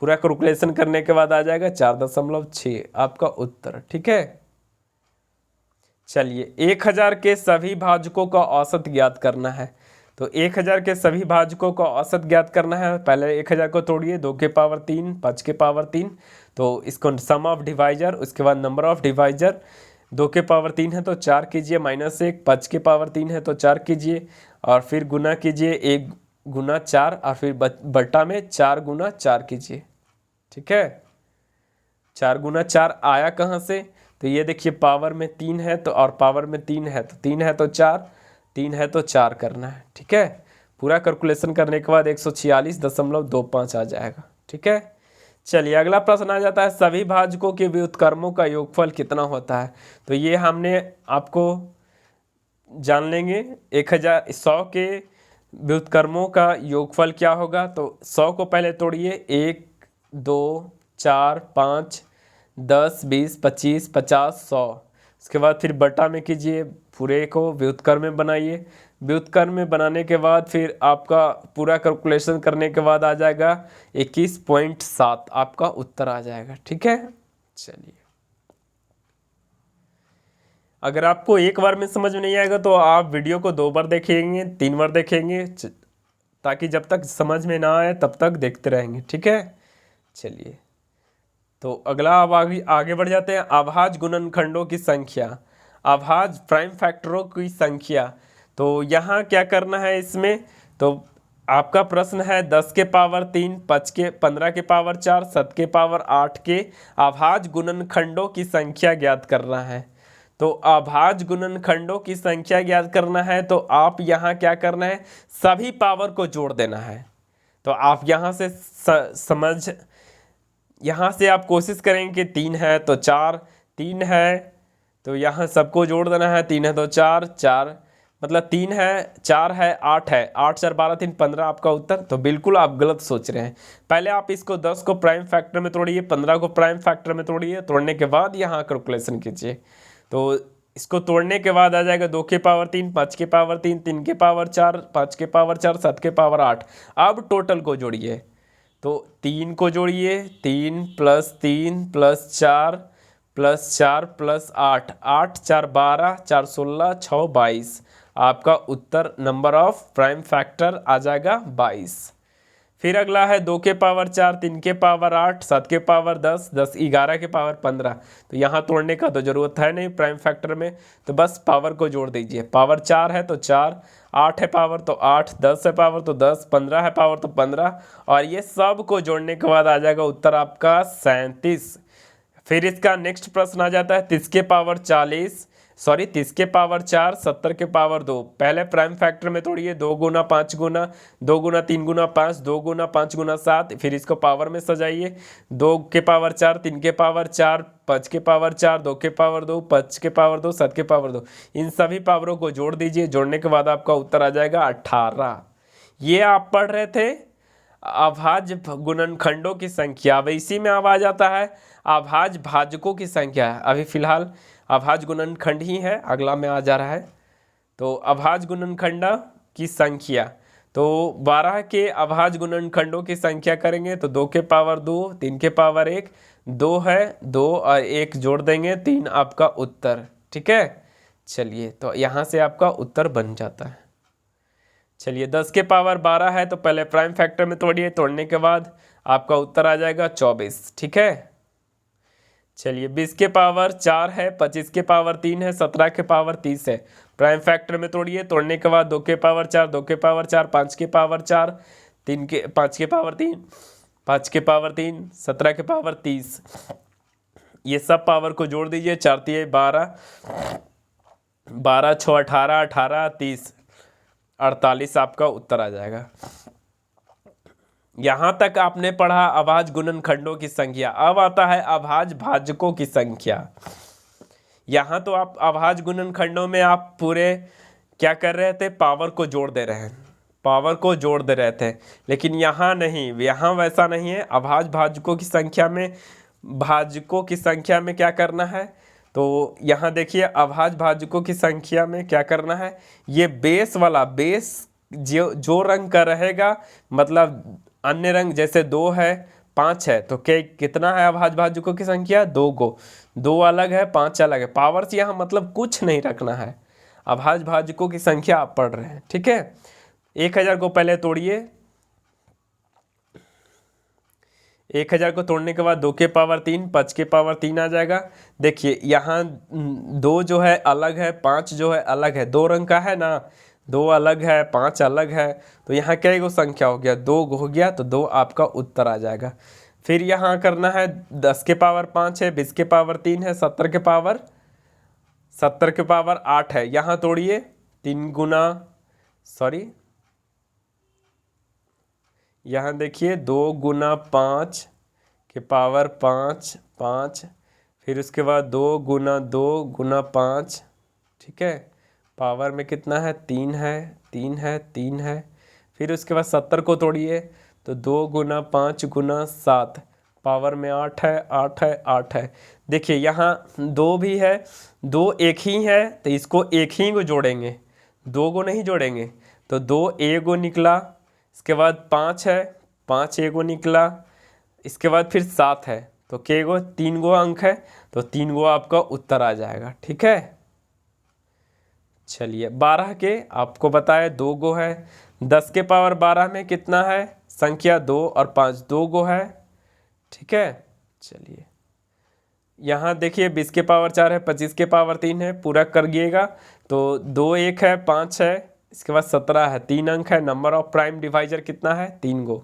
Speaker 1: पूरा कैलकुलेशन करने के बाद आ जाएगा 4.6 आपका उत्तर। ठीक है, चलिए 1000 के सभी भाजकों का औसत ज्ञात करना है। तो 1000 के सभी भाजकों का औसत ज्ञात करना है, पहले 1000 को तोड़िए, 2 के पावर 3, 5 के पावर 3, तो इसको सम ऑफ डिवाइजर, उसके बाद नंबर ऑफ डिवाइजर, 2 के पावर 3 है तो 4 कीजिए माइनस 1, 5 के पावर 3 है तो 4 कीजिए, और फिर गुना कीजिए 1 गुना 4, और फिर बट्टा में 4 गुना 4 कीजिए। ठीक है, 4 गुना 4 आया कहाँ से, तो ये देखिए पावर में 3 है तो, और पावर में 3 है तो 3 है तो 4, 3 है तो 4 करना है। ठीक है, पूरा कैलकुलेशन करने के बाद 146.25 आ जाएगा। ठीक है, चलिए अगला प्रश्न आ जाता है सभी भाजकों के व्युत्क्रमों का योगफल कितना होता है। तो ये हमने आपको जान लेंगे, 100 के व्युत्क्रमों का योगफल क्या होगा। तो 100 को पहले तोड़िए, 1 2 4 5 10 20 25 50 100, उसके बाद फिर बटा में कीजिए, पूरे को व्युत्क्रम में बनाइए, व्युत्क्रम में बनाने के बाद फिर आपका पूरा कैलकुलेशन करने के बाद आ जाएगा 21.7 आपका उत्तर आ जाएगा। ठीक है, चलिए अगर आपको एक बार में समझ में नहीं आएगा तो आप वीडियो को 2 बार देखेंगे, 3 बार देखेंगे, ताकि जब तक समझ में ना आए तब तक देखते रहेंगे। ठीक है, चलिए तो अगला अब आगे बढ़ जाते हैं, अभाज्य गुणनखंडों की संख्या, अभाज्य प्राइम फैक्टरों की संख्या। तो यहाँ क्या करना है इसमें, तो आपका प्रश्न है 10 के पावर 3, 15 के पावर 4, 7 के पावर 8 के अभाज्य गुणनखंडों की संख्या ज्ञात करना है। तो अभाज्य गुणनखंडों की संख्या ज्ञात करना है तो आप यहाँ क्या करना है, सभी पावर को जोड़ देना है। तो आप यहाँ से यहाँ से आप कोशिश करेंगे कि 3 है तो 4, 3 है तो यहाँ सबको जोड़ देना है, 3 है तो 4, 4 मतलब 3 है, 4 है, 8 है, 8 4 12 3 15 आपका उत्तर। तो बिल्कुल आप गलत सोच रहे हैं, पहले आप इसको 10 को प्राइम फैक्टर में तोड़िए, 15 को प्राइम फैक्टर में तोड़िए, तोड़ने के बाद यहाँ कैलकुलेशन कीजिए। तो इसको तोड़ने के बाद आ जाएगा 2 के पावर 3, 5 के पावर 3, 3 के पावर 4, 5 के पावर 4, 7 के पावर 8। अब टोटल को जोड़िए, तो 3 को जोड़िए, 3 + 3 + 4 + 4 + 8, 8 4 12, 4 16, 6 22 आपका उत्तर नंबर ऑफ प्राइम फैक्टर आ जाएगा 22। फिर अगला है 2 के पावर 4, 3 के पावर 8, 7 के पावर 10, 10 11 के पावर 15। तो यहाँ तोड़ने का तो ज़रूरत है नहीं प्राइम फैक्टर में, तो बस पावर को जोड़ दीजिए, पावर 4 है तो 4, 8 है पावर तो 8, 10 है पावर तो 10, 15 है पावर तो 15, और ये सब को जोड़ने के बाद आ जाएगा उत्तर आपका 37। फिर इसका नेक्स्ट प्रश्न आ जाता है 30 के पावर 30 के पावर 4 70 के पावर 2। पहले प्राइम फैक्टर में तोड़िए, 2 गुना 5 गुना 2 गुना 3 गुना 5 2 गुना 5 गुना 7। फिर इसको पावर में सजाइए, 2 के पावर 4 3 के पावर 4 5 के पावर 4 2 के पावर 2 5 के पावर 2 7 के पावर 2। इन सभी पावरों को जोड़ दीजिए, जोड़ने के बाद आपका उत्तर आ जाएगा 18। ये आप पढ़ रहे थे अभाज्य गुणनखंडों की संख्या। अब इसी में अब आ जाता है अभाज्य भाजकों की संख्या। अभी फिलहाल अभाज्य गुणनखंड ही है, अगला में आ जा रहा है। तो अभाज्य गुणनखंड की संख्या, तो 12 के अभाज्य गुणनखंडों की संख्या करेंगे तो 2 के पावर 2 3 के पावर 1 2 है, 2 और 1 जोड़ देंगे 3 आपका उत्तर। ठीक है, चलिए तो यहाँ से आपका उत्तर बन जाता है। चलिए 10 के पावर 12 है तो पहले प्राइम फैक्टर में तोड़िए, तोड़ने के बाद आपका उत्तर आ जाएगा 24। ठीक है, चलिए 20 के पावर 4 है, 25 के पावर 3 है, 17 के पावर 30 है। प्राइम फैक्टर में तोड़िए, तोड़ने के बाद 2 के पावर 4 2 के पावर 4 5 के पावर 4 5 के पावर 3 5 के पावर 3 17 के पावर 30। ये सब पावर को जोड़ दीजिए, 4 3 12 12 6 18 18 30 48 आपका उत्तर आ जाएगा। यहां तक आपने पढ़ा अभाज्य गुणनखंडों की संख्या। अब आता है अभाज्य भाजकों की संख्या। यहां तो आप अभाज्य गुणनखंडों में आप पूरे क्या कर रहे थे, पावर को जोड़ दे रहे हैं, पावर को जोड़ दे रहे थे। लेकिन यहाँ नहीं, यहाँ वैसा नहीं है। अभाज्य भाजकों की संख्या में, भाजकों की संख्या में क्या करना है, तो यहाँ देखिए अभाज्य भाजकों की संख्या में क्या करना है, ये बेस वाला, बेस जो रंग का रहेगा, मतलब अन्य रंग जैसे 2 है 5 है तो कितना है अभाज्य भाजकों की संख्या, 2 को, 2 अलग है 5 अलग है। पावर से यहाँ मतलब कुछ नहीं रखना है, अभाज्य भाजकों की संख्या आप पढ़ रहे हैं। ठीक है, 1000 को पहले तोड़िए, 1000 को तोड़ने के बाद 2 के पावर 3 5 के पावर 3 आ जाएगा। देखिए यहाँ 2 जो है अलग है, 5 जो है अलग है, 2 रंग का है ना, 2 अलग है 5 अलग है, तो यहाँ क्या गो संख्या हो गया, 2 हो गया, तो 2 आपका उत्तर आ जाएगा। फिर यहाँ करना है 10 के पावर 5 है, 20 के पावर 3 है, 70 के पावर 8 है। यहाँ तोड़िए, 3 गुना यहाँ देखिए 2 गुना 5 के पावर 5 5, फिर उसके बाद 2 गुना 2 गुना 5। ठीक है, पावर में कितना है, 3 है 3 है 3 है। फिर उसके बाद 70 को तोड़िए तो 2 गुना 5 गुना 7, पावर में 8 है 8 है 8 है। देखिए यहाँ 2 भी है, 2 एक ही है तो इसको एक ही को जोड़ेंगे, 2 को नहीं जोड़ेंगे, तो 2 एगो निकला। इसके बाद 5 है, 5 एगो निकला। इसके बाद फिर 7 है, तो के गो 3 गो अंक है, तो 3 गो आपका उत्तर आ जाएगा। ठीक है, चलिए 12 के आपको बताया 2 गो है। 10 के पावर 12 में कितना है संख्या, 2 और 5 2 गो है। ठीक है, चलिए यहाँ देखिए 20 के पावर 4 है, 25 के पावर 3 है, पूरा करिएगा तो 2 1 है 5 है, इसके बाद 17 है, 3 अंक है। नंबर ऑफ प्राइम डिवाइजर कितना है, 3 गो।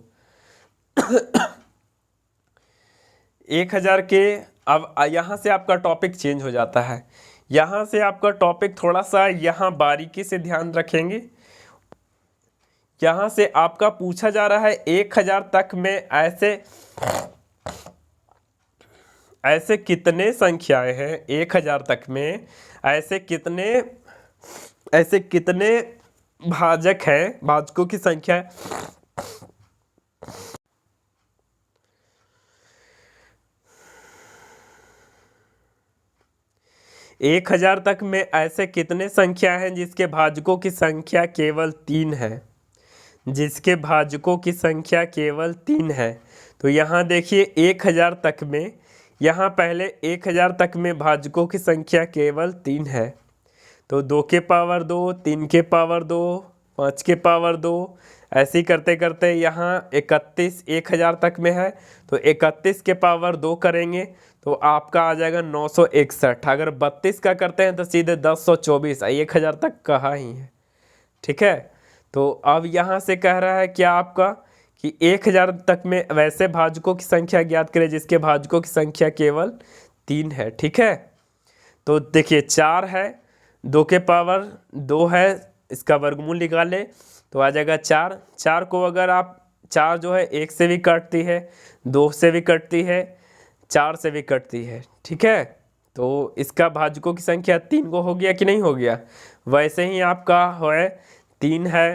Speaker 1: 1000 के, अब यहाँ से आपका टॉपिक चेंज हो जाता है। यहाँ से आपका टॉपिक थोड़ा सा यहाँ बारीकी से ध्यान रखेंगे। यहाँ से आपका पूछा जा रहा है 1000 तक में ऐसे कितने संख्याएं हैं, 1000 तक में ऐसे कितने भाजक हैं, भाजकों की संख्या है। 1000 तक में ऐसे कितने संख्या हैं जिसके भाजकों की संख्या केवल 3 है, जिसके भाजकों की संख्या केवल 3 है। तो यहाँ देखिए 1000 तक में, यहाँ पहले 1000 तक में भाजकों की संख्या केवल 3 है, तो 2 के पावर 2 3 के पावर 2 5 के पावर 2, ऐसे ही करते करते यहाँ 31 1000 तक में है, तो 31 के पावर 2 करेंगे तो आपका आ जाएगा 961। अगर 32 का करते हैं तो सीधे 1024, 1000 तक कहा ही है। ठीक है, तो अब यहाँ से कह रहा है क्या आपका कि 1000 तक में वैसे भाजकों की संख्या ज्ञात करें जिसके भाजकों की संख्या केवल 3 है, ठीक है। तो देखिए 4 है, 2 के पावर 2 है, इसका वर्गमूल निकाले तो आ जाएगा 4। 4 को अगर आप 4 जो है 1 से भी कटती है, 2 से भी कटती है, 4 से भी कटती है, ठीक है। तो इसका भाजकों की संख्या 3 को हो गया कि नहीं हो गया। वैसे ही आपका है 3 है,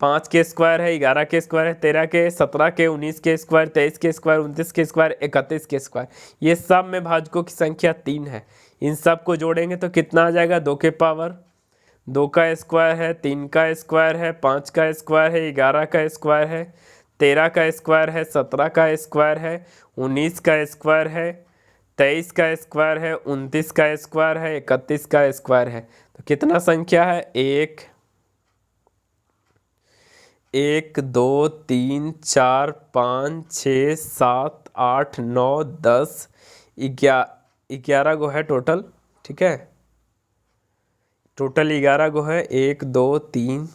Speaker 1: 5 के स्क्वायर है, 11 के स्क्वायर है, 13 के, 17 के, 19 के स्क्वायर, 23 के स्क्वायर, 29 के स्क्वायर, 31 के स्क्वायर, ये सब में भाजकों की संख्या 3 है। इन सब को जोड़ेंगे तो कितना आ जाएगा, 2 के पावर 2 का स्क्वायर है, 3 का स्क्वायर है, 5 का स्क्वायर है, 11 का स्क्वायर है, 13 का स्क्वायर है, 17 का स्क्वायर है, 19 का स्क्वायर है, 23 का स्क्वायर है, 29 का स्क्वायर है, 31 का स्क्वायर है। तो कितना संख्या है, 1 2 3 4 5 6 7 8 9 10 11 गो है टोटल, ठीक है। टोटल 11 गो है, 1 2 3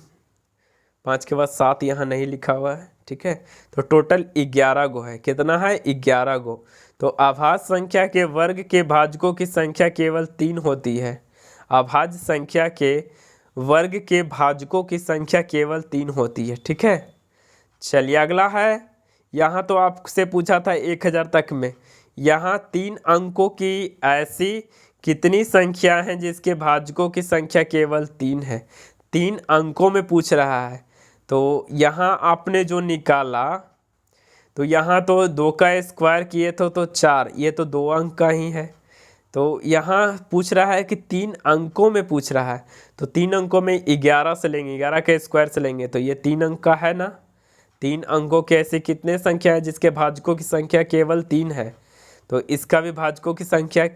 Speaker 1: 5 के बाद 7 यहाँ नहीं लिखा हुआ है, ठीक है। तो टोटल 11 गो है, कितना है, 11 गो। तो अभाज्य संख्या के वर्ग के भाजकों की संख्या केवल 3 होती है। अभाज्य संख्या के वर्ग के भाजकों की संख्या केवल 3 होती है, ठीक है। चलिए अगला है, यहाँ तो आपसे पूछा था 1000 तक में, यहाँ 3 अंकों की ऐसी कितनी संख्या हैं जिसके भाजकों की संख्या केवल 3 है। 3 अंकों में पूछ रहा है, तो यहाँ आपने जो निकाला, तो यहाँ तो 2 का स्क्वायर किए तो 4, ये तो 2 अंक का ही है। तो यहाँ पूछ रहा है कि 3 अंकों में पूछ रहा है, तो 3 अंकों में 11 से लेंगे, 11 के स्क्वायर से लेंगे, तो ये 3 अंक का है ना। 3 अंकों के ऐसे कितने संख्या है जिसके भाजकों की संख्या केवल 3 है। तो इसका भी भाजकों की संख्या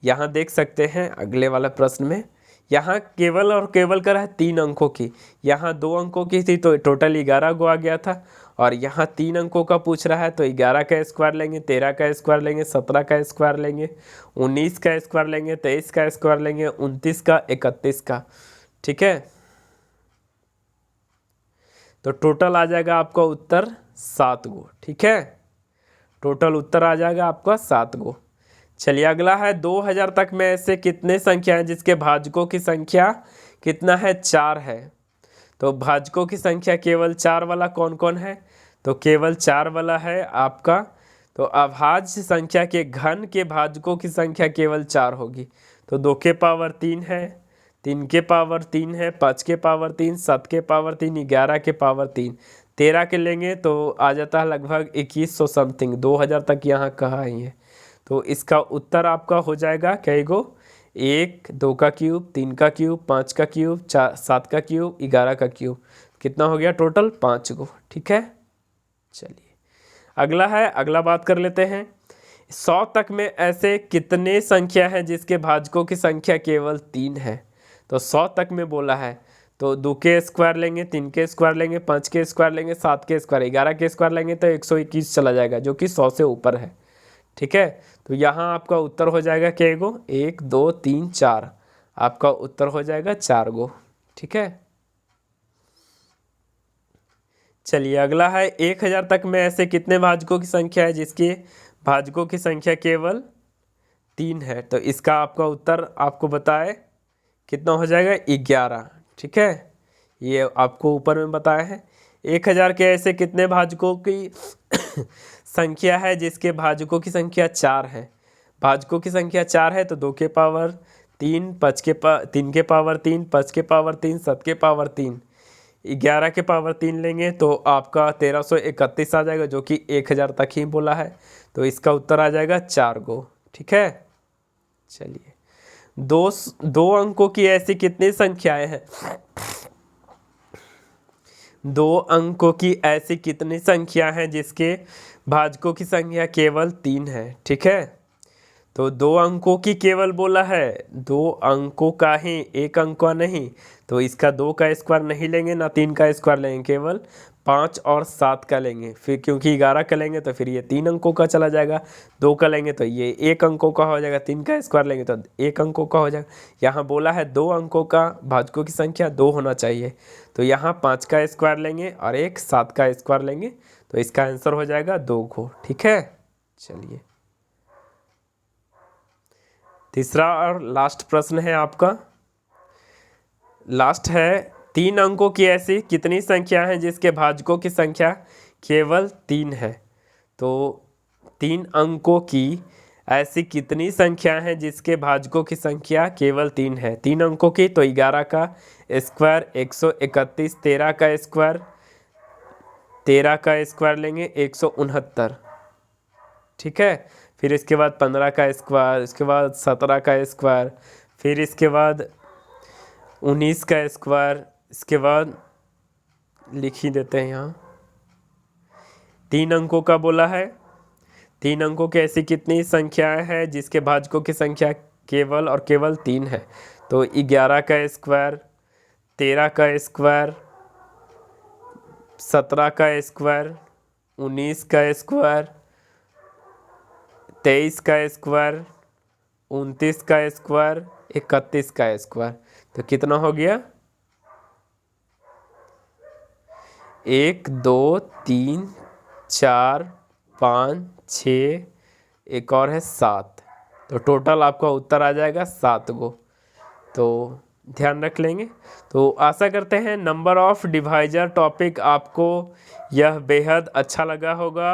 Speaker 1: यहाँ देख सकते हैं अगले वाला प्रश्न में। यहाँ केवल और केवल कर है 3 अंकों की, यहाँ 2 अंकों की थी तो टोटल 11 गो आ गया था, और यहाँ 3 अंकों का पूछ रहा है तो 11 का स्क्वायर लेंगे, 13 का स्क्वायर लेंगे, 17 का स्क्वायर लेंगे, 19 का स्क्वायर लेंगे, 23 का स्क्वायर लेंगे, 29 का, 31 का, ठीक है। तो टोटल आ जाएगा आपका उत्तर 7 गो, ठीक है। टोटल उत्तर आ जाएगा आपका 7 गो। चलिए अगला है, 2000 तक में ऐसे कितने संख्या हैं जिसके भाजकों की संख्या कितना है, 4 है। तो भाजकों की संख्या केवल 4 वाला कौन कौन है, तो केवल 4 वाला है आपका, तो अभाज्य संख्या के घन के भाजकों की संख्या केवल 4 होगी। तो 2 के पावर 3 है, 3 के पावर 3 है, 5 के पावर 3, 7 के पावर 3, 11 के पावर 3, 13 के लेंगे तो आ जाता है लगभग 2100 समथिंग, 2000 तक यहाँ कहा ही है। तो इसका उत्तर आपका हो जाएगा कई गो, 1 2 का क्यूब, 3 का क्यूब, 5 का क्यूब, 7 का क्यूब, 11 का क्यूब, कितना हो गया टोटल 5 गो, ठीक है। चलिए अगला है, अगला बात कर लेते हैं, 100 तक में ऐसे कितने संख्या हैं जिसके भाजकों की संख्या केवल 3 है। तो 100 तक में बोला है, तो 2 के स्क्वायर लेंगे, 3 के स्क्वायर लेंगे, 5 के स्क्वायर लेंगे, 7 के स्क्वायर, 11 के स्क्वायर लेंगे तो 121 चला जाएगा, जो कि 100 से ऊपर है, ठीक है। तो यहाँ आपका उत्तर हो जाएगा क्या गो, 1 2 3 4, आपका उत्तर हो जाएगा 4 गो, ठीक है। चलिए अगला है, 1000 तक में ऐसे कितने भाजकों की संख्या है जिसके भाजकों की संख्या केवल 3 है। तो इसका आपका उत्तर आपको बताए कितना हो जाएगा, 11, ठीक है। ये आपको ऊपर में बताया है। 1000 के ऐसे कितने भाजकों की संख्या है जिसके भाजकों की संख्या 4 है। भाजकों की संख्या 4 है तो 2 के पावर 3, 3 के पावर 3, 5 के पावर 3, 7 के पावर 3, 11 के पावर 3 लेंगे तो आपका 1331 आ जाएगा, जो कि 1000 तक ही बोला है। तो इसका उत्तर आ जाएगा 4 गो, ठीक है। चलिए, दो अंकों की ऐसी कितनी संख्याएं हैं, 2 अंकों की ऐसी कितनी संख्या हैं जिसके भाजकों की संख्या केवल 3 है, ठीक है। तो 2 अंकों की केवल बोला है, 2 अंकों का ही, 1 अंक का नहीं। तो इसका 2 का स्क्वायर नहीं लेंगे ना 3 का स्क्वायर लेंगे, केवल 5 और 7 का लेंगे। फिर क्योंकि 11 का लेंगे तो फिर ये 3 अंकों का चला जाएगा, 2 का लेंगे तो ये 1 अंकों का हो जाएगा, 3 का स्क्वायर लेंगे तो 1 अंकों का हो जाएगा। यहाँ बोला है 2 अंकों का भाजकों की संख्या 2 होना चाहिए, तो यहाँ 5 का स्क्वायर लेंगे और 7 का स्क्वायर लेंगे, तो इसका आंसर हो जाएगा 2 को, ठीक है। चलिए तीसरा और लास्ट प्रश्न है आपका, लास्ट है 3 अंकों की ऐसी कितनी संख्या है जिसके भाजकों की संख्या केवल 3 है। तो 3 अंकों की ऐसी कितनी संख्या है जिसके भाजकों की संख्या केवल 3 है। 3 अंकों की तो 11 का स्क्वायर 131, 13 का स्क्वायर, 13 का स्क्वायर लेंगे 169, ठीक है। फिर इसके बाद 15 का स्क्वायर, इसके बाद 17 का स्क्वायर, फिर इसके बाद 19 का स्क्वायर, इसके बाद लिख ही देते हैं यहाँ 3 अंकों का बोला है। 3 अंकों की ऐसी कितनी संख्याएं हैं जिसके भाजकों की संख्या केवल और केवल 3 है। तो 11 का स्क्वायर, 13 का स्क्वायर, 17 का स्क्वायर, 19 का स्क्वायर, 23 का स्क्वायर, 29 का स्क्वायर, 31 का स्क्वायर। तो कितना हो गया 1 2 3 4 5 6, एक और है 7। तो टोटल आपका उत्तर आ जाएगा 7 गो। तो ध्यान रख लेंगे। तो आशा करते हैं नंबर ऑफ डिवाइजर टॉपिक आपको यह बेहद अच्छा लगा होगा।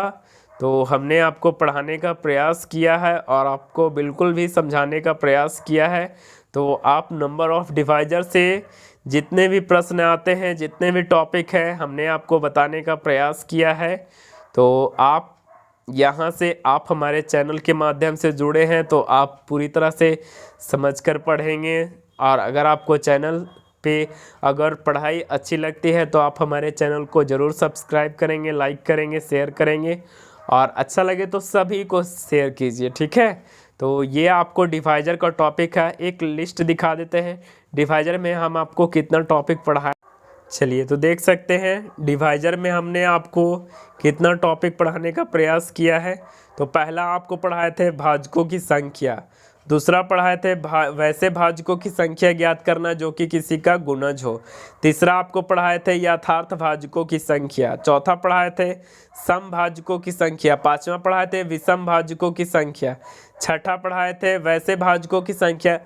Speaker 1: तो हमने आपको पढ़ाने का प्रयास किया है और आपको बिल्कुल भी समझाने का प्रयास किया है। तो आप नंबर ऑफ डिवाइजर से जितने भी प्रश्न आते हैं, जितने भी टॉपिक है, हमने आपको बताने का प्रयास किया है। तो आप यहाँ से आप हमारे चैनल के माध्यम से जुड़े हैं तो आप पूरी तरह से समझकर पढ़ेंगे। और अगर आपको चैनल पे अगर पढ़ाई अच्छी लगती है तो आप हमारे चैनल को ज़रूर सब्सक्राइब करेंगे, लाइक करेंगे, शेयर करेंगे और अच्छा लगे तो सभी को शेयर कीजिए, ठीक है। तो ये आपको डिवाइजर का टॉपिक है। एक लिस्ट दिखा देते हैं डिवाइजर में हम आपको कितना टॉपिक पढ़ाए। चलिए तो देख सकते हैं डिवाइजर में हमने आपको कितना टॉपिक पढ़ाने का प्रयास किया है। तो पहला आपको पढ़ाए थे भाजकों की संख्या, दूसरा पढ़ाए थे वैसे भाजकों की संख्या ज्ञात करना जो कि किसी का गुणज हो, तीसरा आपको पढ़ाए थे यथार्थ भाजकों की संख्या, चौथा पढ़ाए थे सम भाजकों की संख्या, पांचवा पढ़ाए थे विषम भाजकों की संख्या, छठा पढ़ाए थे वैसे भाजकों की संख्या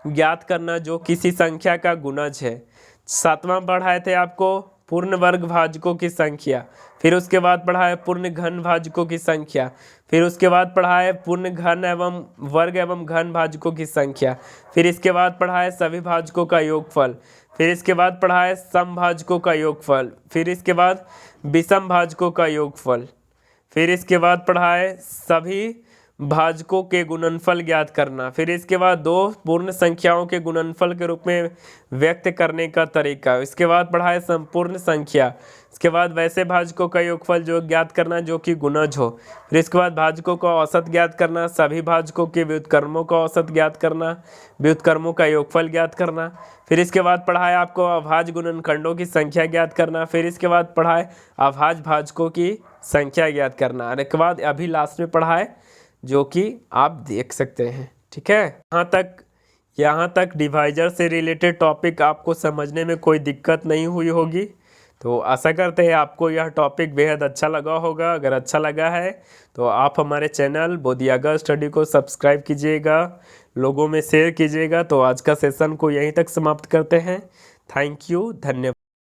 Speaker 1: ज्ञात करना जो किसी संख्या का गुणज है, सातवां पढ़ाए थे आपको पूर्ण वर्ग भाजकों की संख्या, फिर उसके बाद पढ़ाए पूर्ण घन भाजकों की संख्या, फिर उसके बाद पढ़ाए पूर्ण घन एवं वर्ग एवं घन भाजकों की संख्या, फिर इसके बाद पढ़ाए सभी भाजकों का योगफल, फिर इसके बाद पढ़ाए सम भाजकों का योगफल, फिर इसके बाद विषम भाजकों का योगफल, फिर इसके बाद पढ़ाए सभी भाजकों के गुणनफल ज्ञात करना, फिर इसके बाद दो पूर्ण संख्याओं के गुणनफल के रूप में व्यक्त करने का तरीका, इसके बाद पढ़ाए संपूर्ण संख्या, इसके बाद वैसे भाजकों का योगफल जो ज्ञात करना जो कि गुणज हो, फिर इसके बाद भाजकों का औसत ज्ञात करना, सभी भाजकों के व्युत्क्रमों का औसत ज्ञात करना, व्युत्क्रमों का योगफल ज्ञात करना, फिर इसके बाद पढ़ाए आपको अभाज्य गुणनखंडों की संख्या ज्ञात करना, फिर इसके बाद पढ़ाए अभाज्य भाजकों की संख्या ज्ञात करना, और इसके बाद अभी लास्ट में पढ़ाए जो कि आप देख सकते हैं, ठीक है। यहाँ तक डिवाइजर से रिलेटेड टॉपिक आपको समझने में कोई दिक्कत नहीं हुई होगी। तो आशा करते हैं आपको यह टॉपिक बेहद अच्छा लगा होगा। अगर अच्छा लगा है तो आप हमारे चैनल बोधियागर स्टडी को सब्सक्राइब कीजिएगा, लोगों में शेयर कीजिएगा। तो आज का सेशन को यहीं तक समाप्त करते हैं। थैंक यू, धन्यवाद।